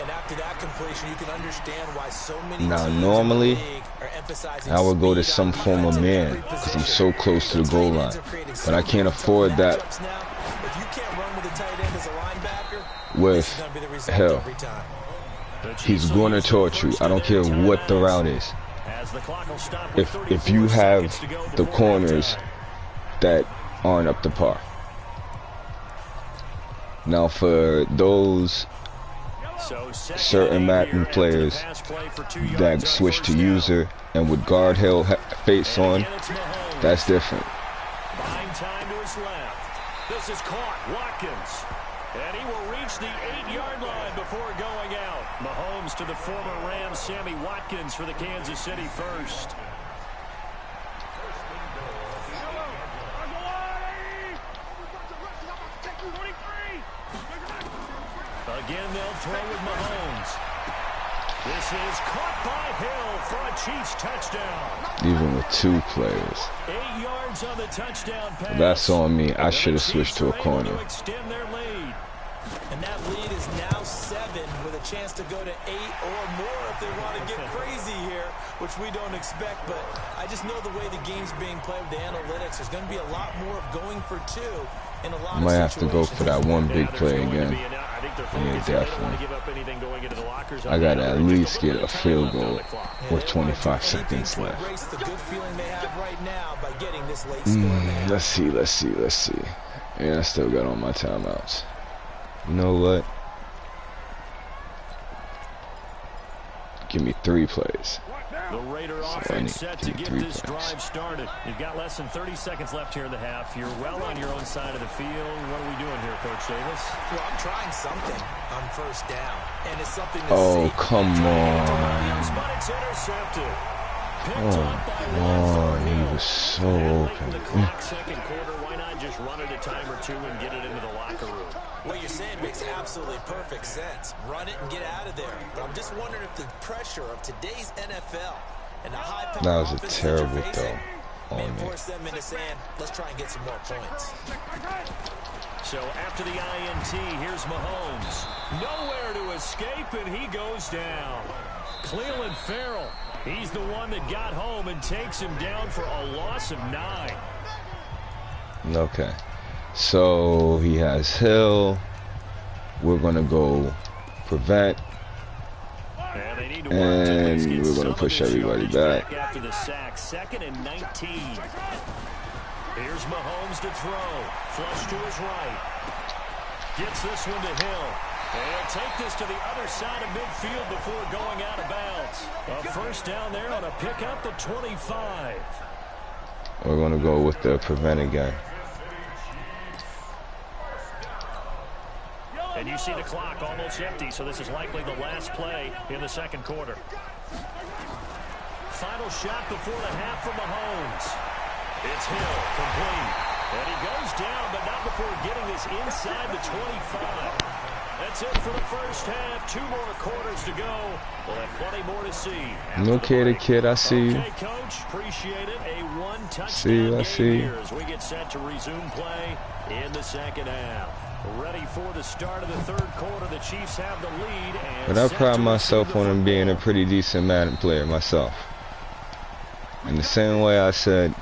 And after that completion, you can understand why so many Now, teams normally, in the league are emphasizing I would go to speed some on form of defense in man every because I'm position. so close to the The goal tight line. ends are creating But I so can't many afford that matchups now. If you can't run with a tight end as a linebacker, with this is going to be the result hell. every time. The Chiefs He's will going to use the torch you. first I of don't care their what the timeouts. route is. As the clock will stop with If you 34 have seconds to go the before corners halftime. that aren't up to par. Now, for those So certain Madden players that switch to user and with guard held face on, that's different. Buying time to his left. This is caught. Watkins. And he will reach the 8-yard line before going out. Mahomes to the former Rams, Sammy Watkins for the Kansas City first. Again, they'll throw with Mahomes. This is caught by Hill for a Chiefs touchdown. Even with two players. 8 yards on the touchdown pass. That's on me. I should have The switched to a Chiefs are able corner. to extend their lead. And that lead is now 7 with a chance to go to 8 or more if they want to get crazy here, which we don't expect. But I just know the way the game's being played with the analytics, there's going to be a lot more of going for 2 in a lot I might of have to go for that one big Yeah, play there's going to again. be an- I think they're Yeah, focused. They don't want definitely. to give up anything going into the lockers. I gotta at least Just get little a time field left on goal the clock. with they 25 want to do anything seconds to left. erase the good feeling they have right now by getting this late score in the half. Let's see. Yeah, I still got all my timeouts. You know what? Give me 3 plays. The Raider So I offense need set to to get get 3 this plays. drive started. You've got less than 30 seconds left here in the half. You're well on your own side of the field. What are we doing here, Coach Davis? Well, I'm trying something on first down, and it's something to Oh, see. come Williams, on. but it's intercepted. Picked Oh, up by God, he Hill. was so And late in open. the clock, second quarter, why not just run it a time or two and get it into the locker room? What you're saying makes absolutely perfect sense. Run it and get out of there. But I'm just wondering if the pressure of today's NFL and the high-powered That was a offenses terrible that you're facing throw may on me. force them into saying, let's try and get some more points. So after the INT, here's Mahomes. Nowhere to escape, and he goes down. Cleveland Farrell, he's the one that got home and takes him down for a loss of 9. Okay. So he has Hill. We're gonna go prevent. And they need to work to at least And get we're some gonna of push this everybody yardage back. after the sack. 2nd and 19. Here's Mahomes to throw. Flush to his right. Gets this one to Hill. And he'll take this to the other side of midfield before going out of bounds. A first down there on a pickup at 25. We're gonna go with the prevent again. And you see the clock almost empty, so this is likely the last play in the second quarter. Final shot before the half for Mahomes. It's Hill, complete. And he goes down, but not before getting this inside the 25. That's it for the first half. 2 more quarters to go. We'll have plenty more to see. Okay, kid, I see you. Okay, Coach, appreciate it. A one-touchdown See you, I game see you. here as we get set to resume play in the second half. Ready for the start of the third quarter. The Chiefs have the lead. And But I set pride to myself receive on the him being a football. pretty decent Madden player myself. In the same way I said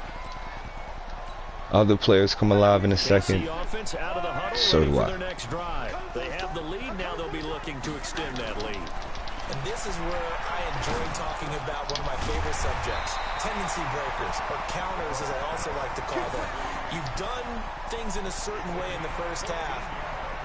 other players come alive in a second, The offense out of the huddle, so ready do for I. their next drive. They have the lead. Now they'll be looking to extend that lead. And this is where I enjoy talking about one of my favorite subjects, tendency breakers, or counters as I also like to call them. You've done things in a certain way in the first half,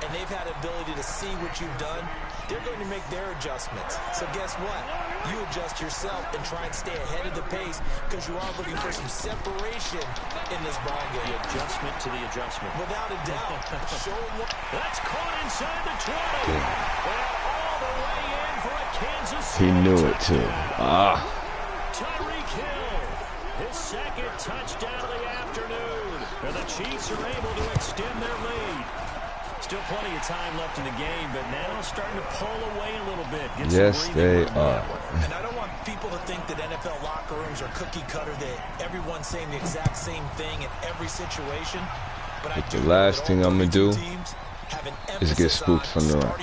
and they've had the ability to see what you've done, they're going to make their adjustments. So guess what? You adjust yourself and try and stay ahead of the pace because you are looking for some separation in this ball game. The adjustment to the adjustment. Without a doubt. Show them what. That's caught inside the 20. And all the way in for a Kansas City He knew it too. Ah. Tyreek Hill, his second touchdown of the afternoon. And the Chiefs are able to extend their lead. Still plenty of time left in the game, but now starting to pull away a little bit. Yes, they are. And I don't want people to think that NFL locker rooms are cookie cutter, that everyone's saying the exact same thing in every situation. But the last thing I'm going to do is get spooked from the run.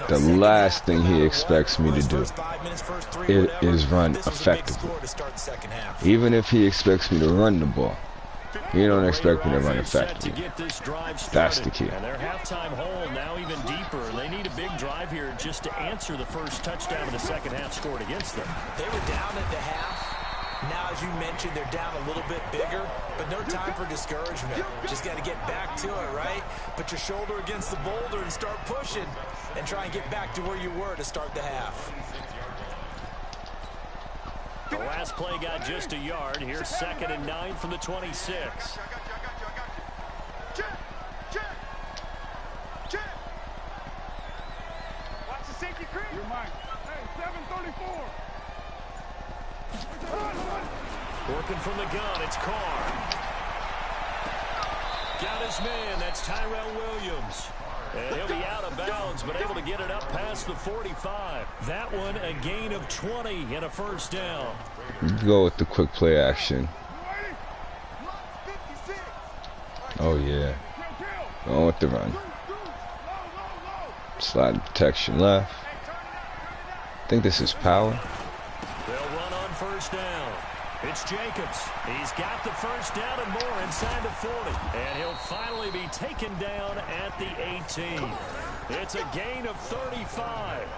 The last thing he expects me to do is run effectively. Even if he expects me to run the ball, he don't expect me to run effectively. That's the key. And their halftime hole now even deeper. They need a big drive here just to answer the first touchdown of the second half scored against them. They were down at the half. Now, as you mentioned, they're down a little bit bigger, but no time for discouragement. Just got to get back to it, right? Put your shoulder against the boulder and start pushing and try and get back to where you were to start the half. The last play got just a yard. Here's 2nd and 9 from the 26. Watch the safety creep. You're mine. Hey, 734. Working from the gun, it's Carr. Got his man, that's Tyrell Williams. And he'll be out of bounds, but able to get it up past the 45. That one, a gain of 20 and a first down. Go with the quick play action. Oh, yeah. Going with the run. Slide protection left. I think this is power. They'll run on first down. It's Jacobs. He's got the first down and more inside the 40. And he'll finally be taken down at the 18. It's a gain of 35.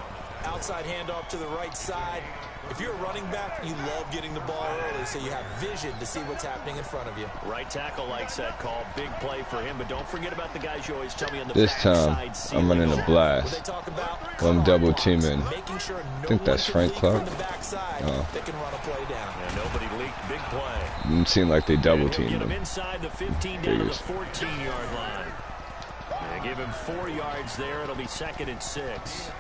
Outside handoff to the right side. If you're a running back, you love getting the ball early so you have vision to see what's happening in front of you. Right tackle likes that call. Big play for him, but don't forget about the guys you always tell me on the this time, I'm running a blast. I'm double teaming. I think that's Frank Clark. They can run a play down. And nobody leaked big play. It seemed like they double teamed him. Inside the 15 down to the 14-yard line. And give him 4 yards there. It'll be 2nd and 6.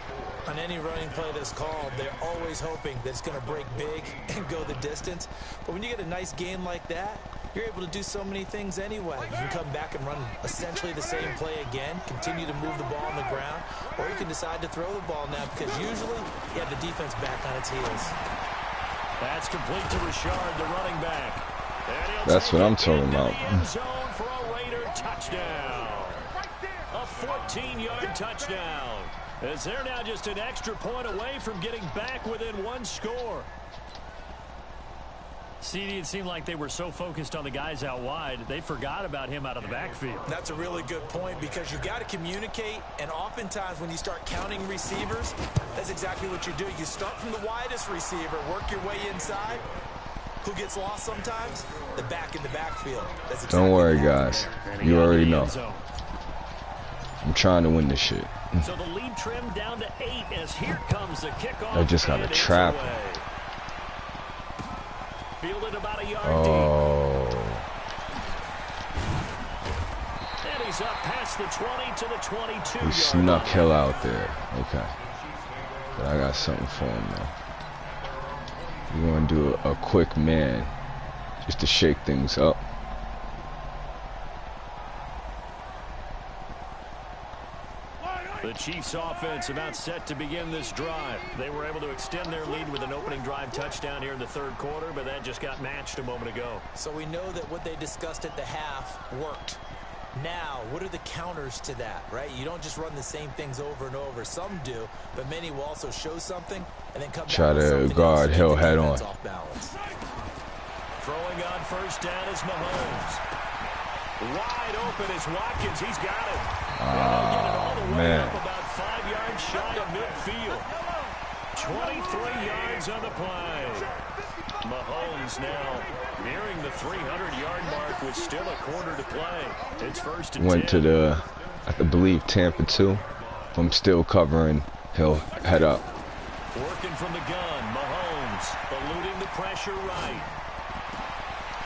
On any running play that's called, they're always hoping that it's going to break big and go the distance. But when you get a nice game like that, you're able to do so many things anyway. You can come back and run essentially the same play again, continue to move the ball on the ground, or you can decide to throw the ball now because usually you have the defense back on its heels. That's complete to Richard, the running back. That's what I'm talking about. Zone for a Raider touchdown. A 14-yard touchdown. As they're now just an extra point away from getting back within 1 score. CD, it seemed like they were so focused on the guys out wide, they forgot about him out of the backfield. That's a really good point because you've got to communicate, and oftentimes when you start counting receivers, that's exactly what you do. You start from the widest receiver, work your way inside. Who gets lost sometimes? The back in the backfield. That's exactly Don't worry, guys. You already know. I'm trying to win this shit. So the lead trimmed down to 8 as here comes the kickoff. I just got a trap. Fielded about a yard deep. And he's up past the 20 to the 22. He snuck Hill out there. Okay. But I got something for him now. We're going to do a quick man just to shake things up. The Chiefs offense about set to begin this drive. They were able to extend their lead with an opening drive touchdown here in the 3rd quarter, but that just got matched a moment ago. So we know that what they discussed at the half worked. Now, what are the counters to that, right? You don't just run the same things over and over. Some do, but many will also show something and then come try to guard Hill head on. Throwing on first down is Mahomes. Wide open is Watkins. He's got it. Man. Up about 5 yards shy of midfield. 23 yards on the play. Mahomes now nearing the 300-yard mark with still a quarter to play. It's 1st and 10. Went to the, I believe, Tampa 2. If I'm still covering, he'll head up. Working from the gun, Mahomes eluding the pressure right.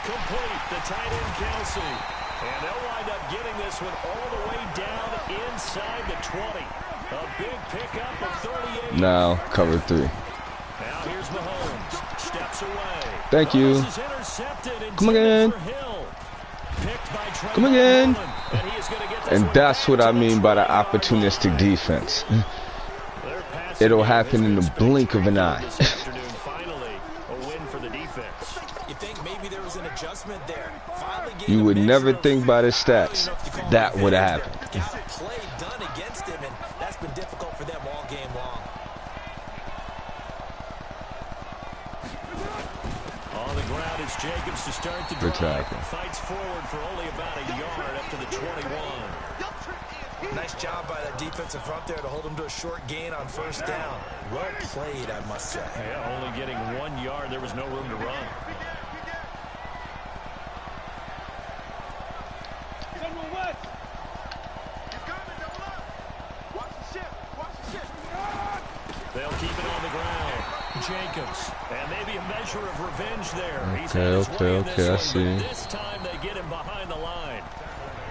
Complete, the tight end Kelsey. And they'll wind up getting this one all the way down inside the 20. A big pickup of 38. Now, cover 3. Now here's Mahomes. Steps away. Thank you. Come again. Come again. And that's what I mean by the opportunistic defense. It'll happen in the blink of an eye. You would never think by the stats that would have happened. Play done against him, and that's been difficult for them all game long. On the ground, it's Jacobs to start the drive. Fights forward for only about a yard up to the 21. Nice job by that defensive front there to hold him to a short gain on 1st down. Well played, I must say. Yeah, only getting 1 yard. There was no room to run. They'll keep it on the ground. Jacobs, and maybe a measure of revenge there. Okay, I see. This time they get him behind the line.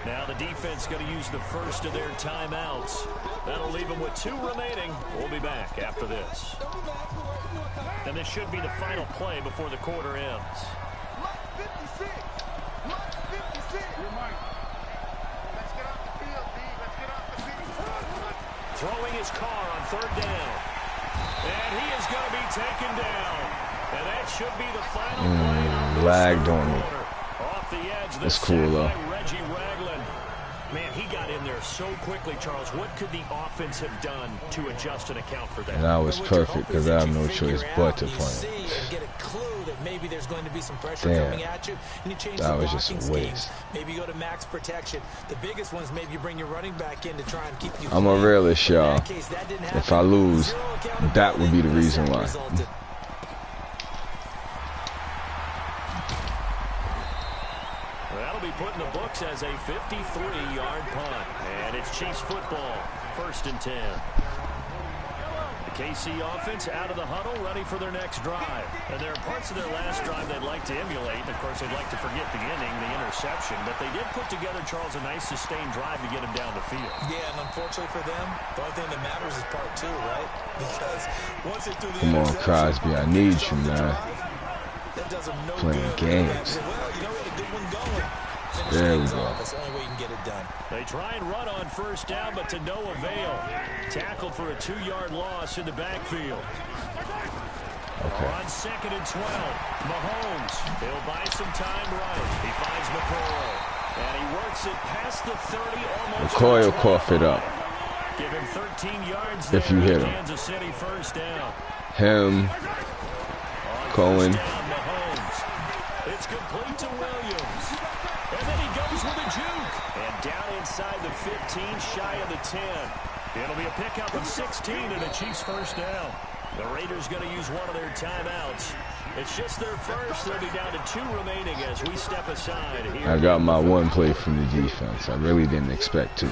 Now the defense going to use the first of their timeouts. That'll leave them with 2 remaining. We'll be back after this. And this should be the final play before the quarter ends. Throwing his car on 3rd down. And he is going to be taken down. And that should be the final play. Lagged on me. Off the edge. That's cool, though. Reggie Ragland. Man, he got in there so quickly, Charles. What could the offense have done to adjust and account for that? And I was perfect because I have no choice but to play. Get a clue that maybe there's going to be some pressure coming at you, and you change that the was just a waste. Maybe you go to max protection. The biggest ones, maybe you bring your running back in to try and keep you. I'm a realist, y'all. If I lose, that would be the reason why. That'll be put in the books as a 53-yard punt. And it's Chiefs football, 1st and 10. The KC offense out of the huddle, ready for their next drive. And there are parts of their last drive they'd like to emulate. Of course, they'd like to forget the inning, the interception. But they did put together, Charles, a nice sustained drive to get him down the field. Yeah, and unfortunately for them, the only thing that matters is part 2, right? Because once they do the Come on, Crosby, I need you, man. That does them no playing good. games. Well, you know, we had a good one going. There we go. That's the only way you can get it done. They try and run on 1st down, but to no avail. Tackled for a 2-yard loss in the backfield. Okay. On 2nd and 12, Mahomes. He'll buy some time right. He finds McCoy. And he works it past the 30, almost. McCoy will cough it up. Give him 13 yards if you hit him. Kansas City 1st down. Him. Cohen. It's complete to Williams. And then he goes with a juke. And down inside the 15, shy of the 10. It'll be a pickup of 16 and a Chiefs 1st down. The Raiders going to use one of their timeouts. It's just their first. They'll be down to 2 remaining as we step aside here. I got my 1 play from the defense. I really didn't expect to.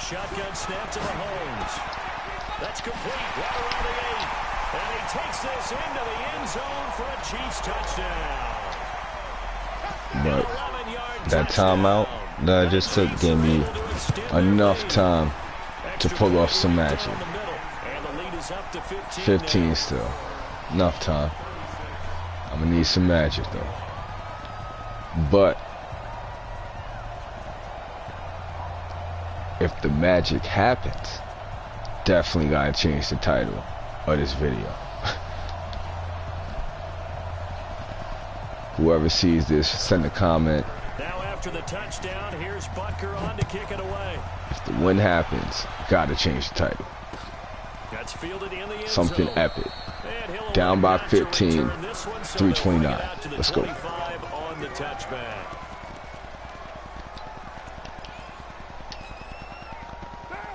Shotgun snap to Mahomes. That's complete. Right around the 8. And he takes this into the end zone for a Chiefs touchdown. But that timeout that I just took gave me enough time to pull off some magic. 15 still. Enough time. I'm going to need some magic, though. But if the magic happens, definitely got to change the title of this video. Whoever sees this, send a comment. Now after the touchdown, here's Butker on to kick it away. If the win happens, gotta change the title. That's fielded in the end something zone. Epic. Down by 15, 329. Let's go. On the touchback.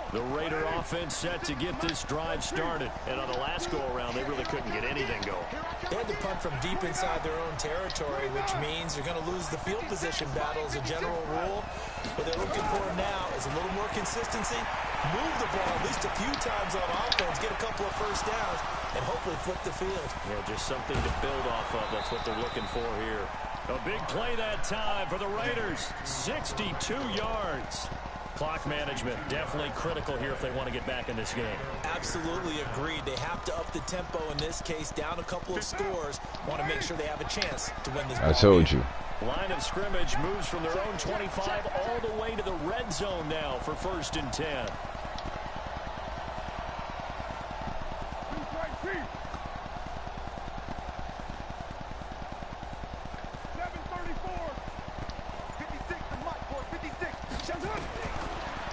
The Raider offense set to get this drive started. And on the last go-around, they really couldn't get anything going. They had to punt from deep inside their own territory, which means they're going to lose the field position battle as a general rule. What they're looking for now is a little more consistency, move the ball at least a few times on offense, get a couple of first downs, and hopefully flip the field. Yeah, just something to build off of. That's what they're looking for here. A big play that time for the Raiders. 62 yards. Clock management definitely critical here if they want to get back in this game. Absolutely agreed. They have to up the tempo in this case, down a couple of scores. Want to make sure they have a chance to win this ball. I told you. Line of scrimmage moves from their own 25 all the way to the red zone now for 1st and 10.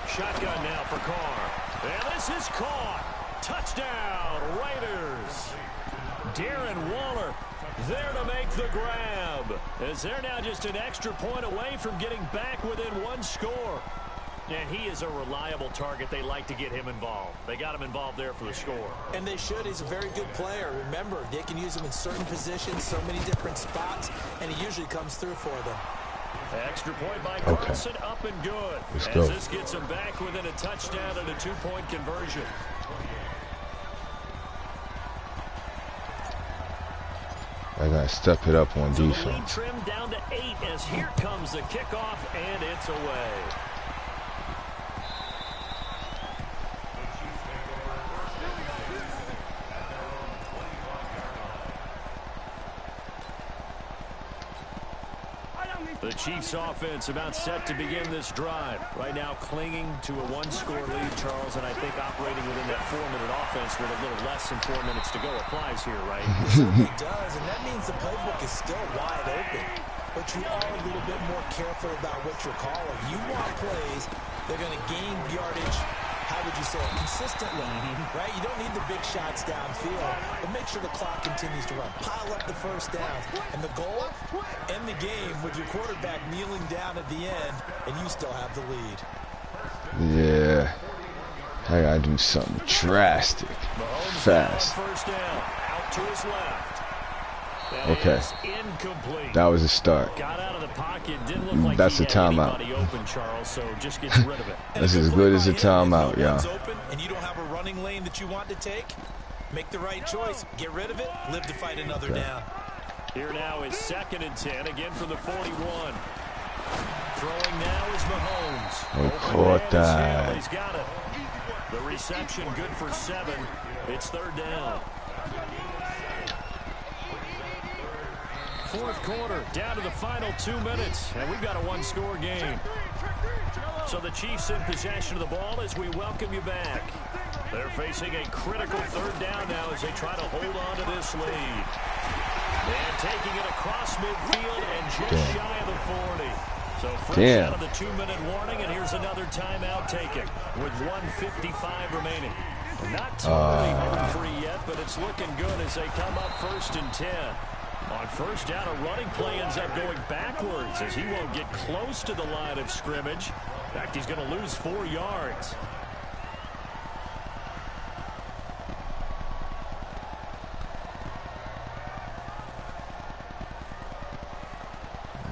Shotgun now for Carr. And this is caught. Touchdown, Raiders. Darren Waller there to make the grab. As they're now just an extra point away from getting back within one score. And he is a reliable target. They like to get him involved. They got him involved there for the score. And they should. He's a very good player. Remember, they can use him in certain positions, so many different spots, and he usually comes through for them. Extra point by Carlson, up and good. Let's as go. This gets him back within a touchdown and a 2-point conversion. I gotta step it up on So the lead defense. trimmed down to 8 as here comes the kickoff, and it's away. The Chiefs offense about set to begin this drive. Right now clinging to a 1-score lead, Charles, and I think operating within that 4-minute offense with a little less than 4 minutes to go applies here, right? It certainly does, and that means the playbook is still wide open. But you are a little bit more careful about what you're calling. You want plays that are going to gain yardage, how would you say it, consistently, right? You don't need the big shots downfield, but make sure the clock continues to run. Pile up the first downs. And the goal, end the game with your quarterback kneeling down at the end, and you still have the lead. Yeah. I gotta do something drastic. Mahomes Fast. down on first down, out to his left. That Okay. is incomplete. That was a start. Got out of the pocket, didn't look like That's he a had timeout. anybody open, Charles, so just gets rid of it. That's as good as a timeout, yeah. y'all. Open and you don't have a running lane that you want to take, make the right choice. Get rid of it, live to fight another down. Here now is 2nd and 10, again from the 41. Throwing now is Mahomes. Oh, Open caught man is Hill. that. He's got it. The reception good for 7. It's 3rd down. 4th quarter, down to the final 2 minutes, and we've got a 1-score game. So the Chiefs in possession of the ball as we welcome you back. They're facing a critical 3rd down now as they try to hold on to this lead. And taking it across midfield and just shy of the 40. So fresh out of the 2-minute warning, and here's another timeout taken with 1:55 remaining. Not totally home free yet, but it's looking good as they come up 1st and 10. On first down, a running play ends up going backwards as he won't get close to the line of scrimmage. In fact, he's going to lose 4 yards.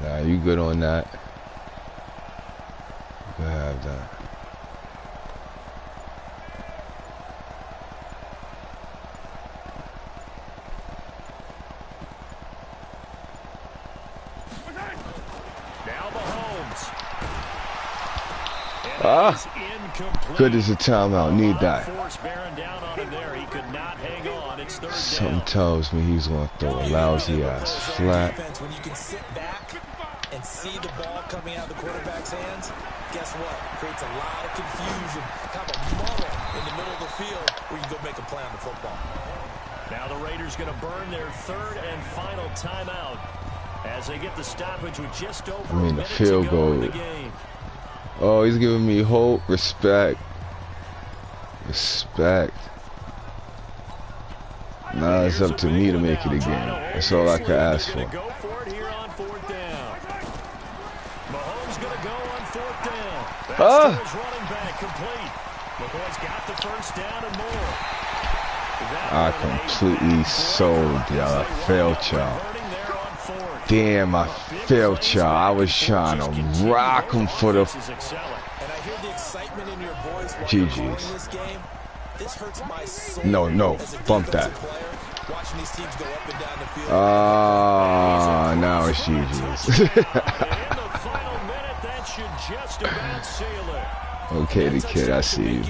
Nah, you good on that. You can have that. Now Mahomes. Good as a timeout. Need that. Force bearing down on him there. He could not hang on. It's 3rd Something down. tells me he's going to throw a lousy ass flat. When you can sit back and see the ball coming out of the quarterback's hands, guess what? Creates a lot of confusion, kind of a muddle in the middle of the field where you can go make a play on the football. Now the Raiders going to burn their 3rd and final timeout as they get the stoppage with just over a minute field to go in the goal. game. Oh, he's giving me hope, respect. Respect. Now it's up to me to make it again. That's all I can ask for. Go for it here on 4th down. Mahomes going to go on 4th down. That's to his running back, complete. McCoy's got the first down and more. I completely sold y'all. I failed y'all. Damn, I failed y'all. I was trying to rock him for the GG's. No, bump that. Now it's GG's. Okay, the kid, I see you.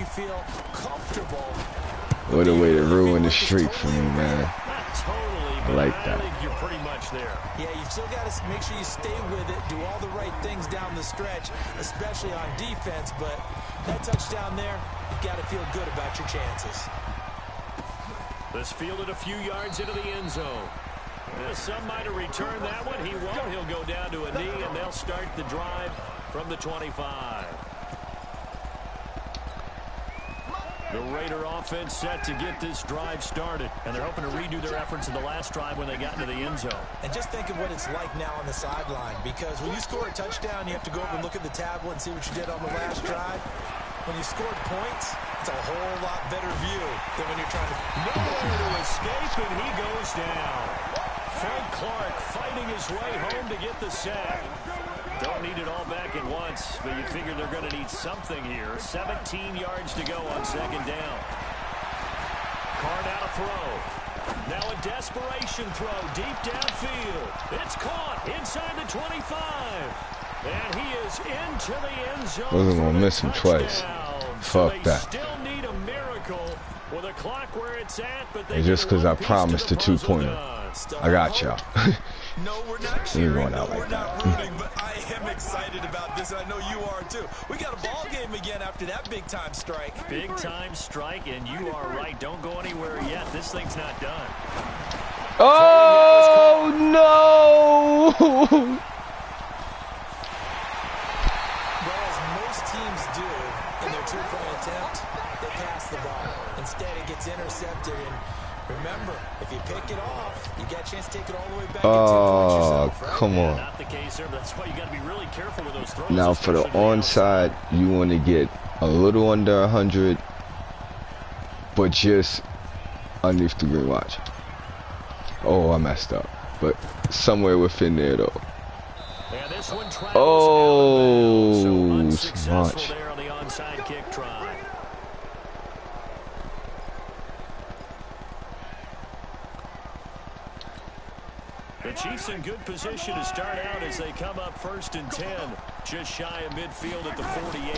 What a way to ruin the streak for me, man. I like that. Yeah, you've still got to make sure you stay with it, do all the right things down the stretch, especially on defense, but that touchdown there, you've got to feel good about your chances. This fielded a few yards into the end zone. Some might have returned that one. He won't. He'll go down to a knee, and they'll start the drive from the 25. The Raider offense set to get this drive started, and they're hoping to redo their efforts in the last drive when they got into the end zone. And just think of what it's like now on the sideline, because when you score a touchdown, you have to go over and look at the tablet and see what you did on the last drive. When you scored points, it's a whole lot better view than when you're trying to... Nowhere to escape, and he goes down. Frank Clark fighting his way home to get the sack. Don't need it all back at once, but you figure they're going to need something here. 17 yards to go on second down. Carr now to throw. Now a desperation throw deep downfield. It's caught inside the 25. And he is into the end zone. Wasn't going to miss him twice. Fuck that. Still need a miracle with a clock where it's at, but they just because I promised a 2-pointer. I got y'all. No, we're not cheering. No, we're not rooting, but I am excited about this. I know you are too. We got a ball game again after that big-time strike. Big-time strike, and you are right. Don't go anywhere yet. This thing's not done. Oh, no! Well, as most teams do in their two-point attempt, they pass the ball. Instead, it gets intercepted, and remember, if you pick it off, you got a chance to take it all the way back. Oh, yourself, right? come on. Not the case there, but that's why you got to be really careful with those throws. Now, for the onside, you want to get a little under 100, but just underneath the green. Watch. Oh, I messed up. But somewhere within there, though. Yeah, this one oh, so much. There on the onside kick try. The Chiefs in good position to start out as they come up 1st and 10, just shy of midfield at the 48.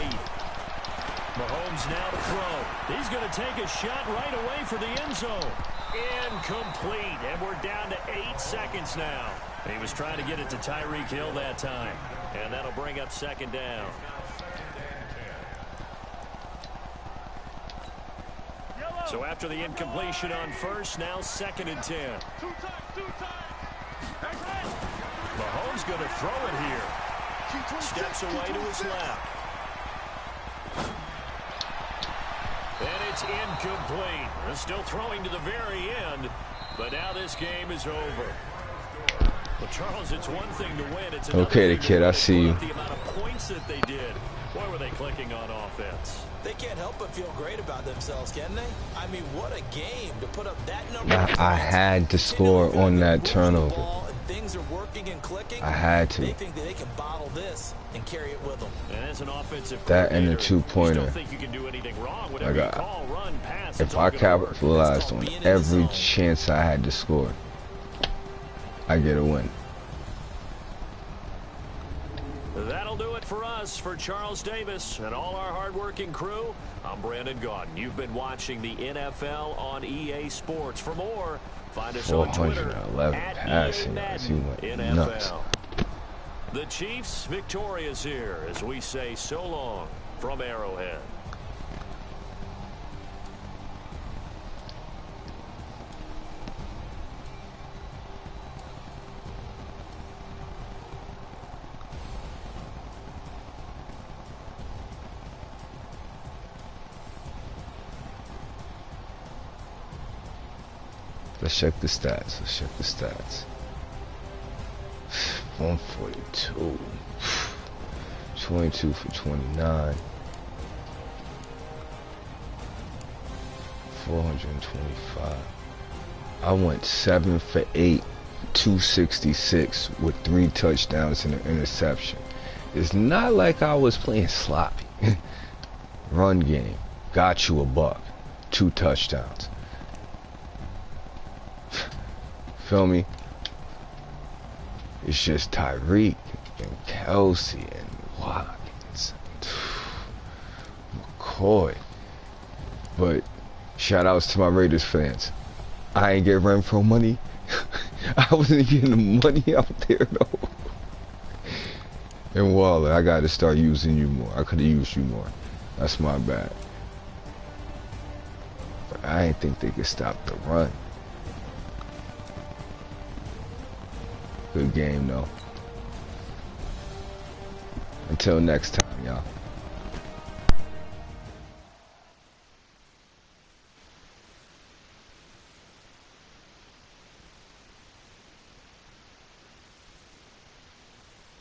Mahomes now to throw. He's going to take a shot right away for the end zone. Incomplete, and we're down to 8 seconds now. He was trying to get it to Tyreek Hill that time, and that'll bring up 2nd down. So after the incompletion on 1st, now 2nd and 10. Mahomes going to throw it here. Steps away to his left. And it's incomplete. They're still throwing to the very end, but now this game is over. Well, Charles, it's one thing to win. It's okay, the kid, I see you. The amount of points that they did. Boy, were they clicking on offense. They can't help but feel great about themselves, can they? I mean, what a game to put up that number of points. I had to score on that turnover. Things are working and clicking. I had to. They think that they can bottle this and carry it with them. And as an offensive that and the 2-pointer. I got. If I capitalized on every chance I had to score, I get a win. That'll do it for us. For Charles Davis and all our hardworking crew, I'm Brandon Gaudin. You've been watching the NFL on EA Sports. For more, find us on Twitter at passing yards. He went nuts. The Chiefs victorious here as we say so long from Arrowhead. Let's check the stats. 142. 22 for 29. 425. I went 7 for 8, 266 with 3 touchdowns and an interception. It's not like I was playing sloppy. Run game, got you a buck, 2 touchdowns. Feel me? It's just Tyreek and Kelsey and Watkins, McCoy. But shout outs to my Raiders fans. I ain't get Renfro money. I wasn't getting the money out there though. And Waller, I gotta start using you more. I could have used you more. That's my bad. But I didn't think they could stop the run. Good game though. Until next time, y'all.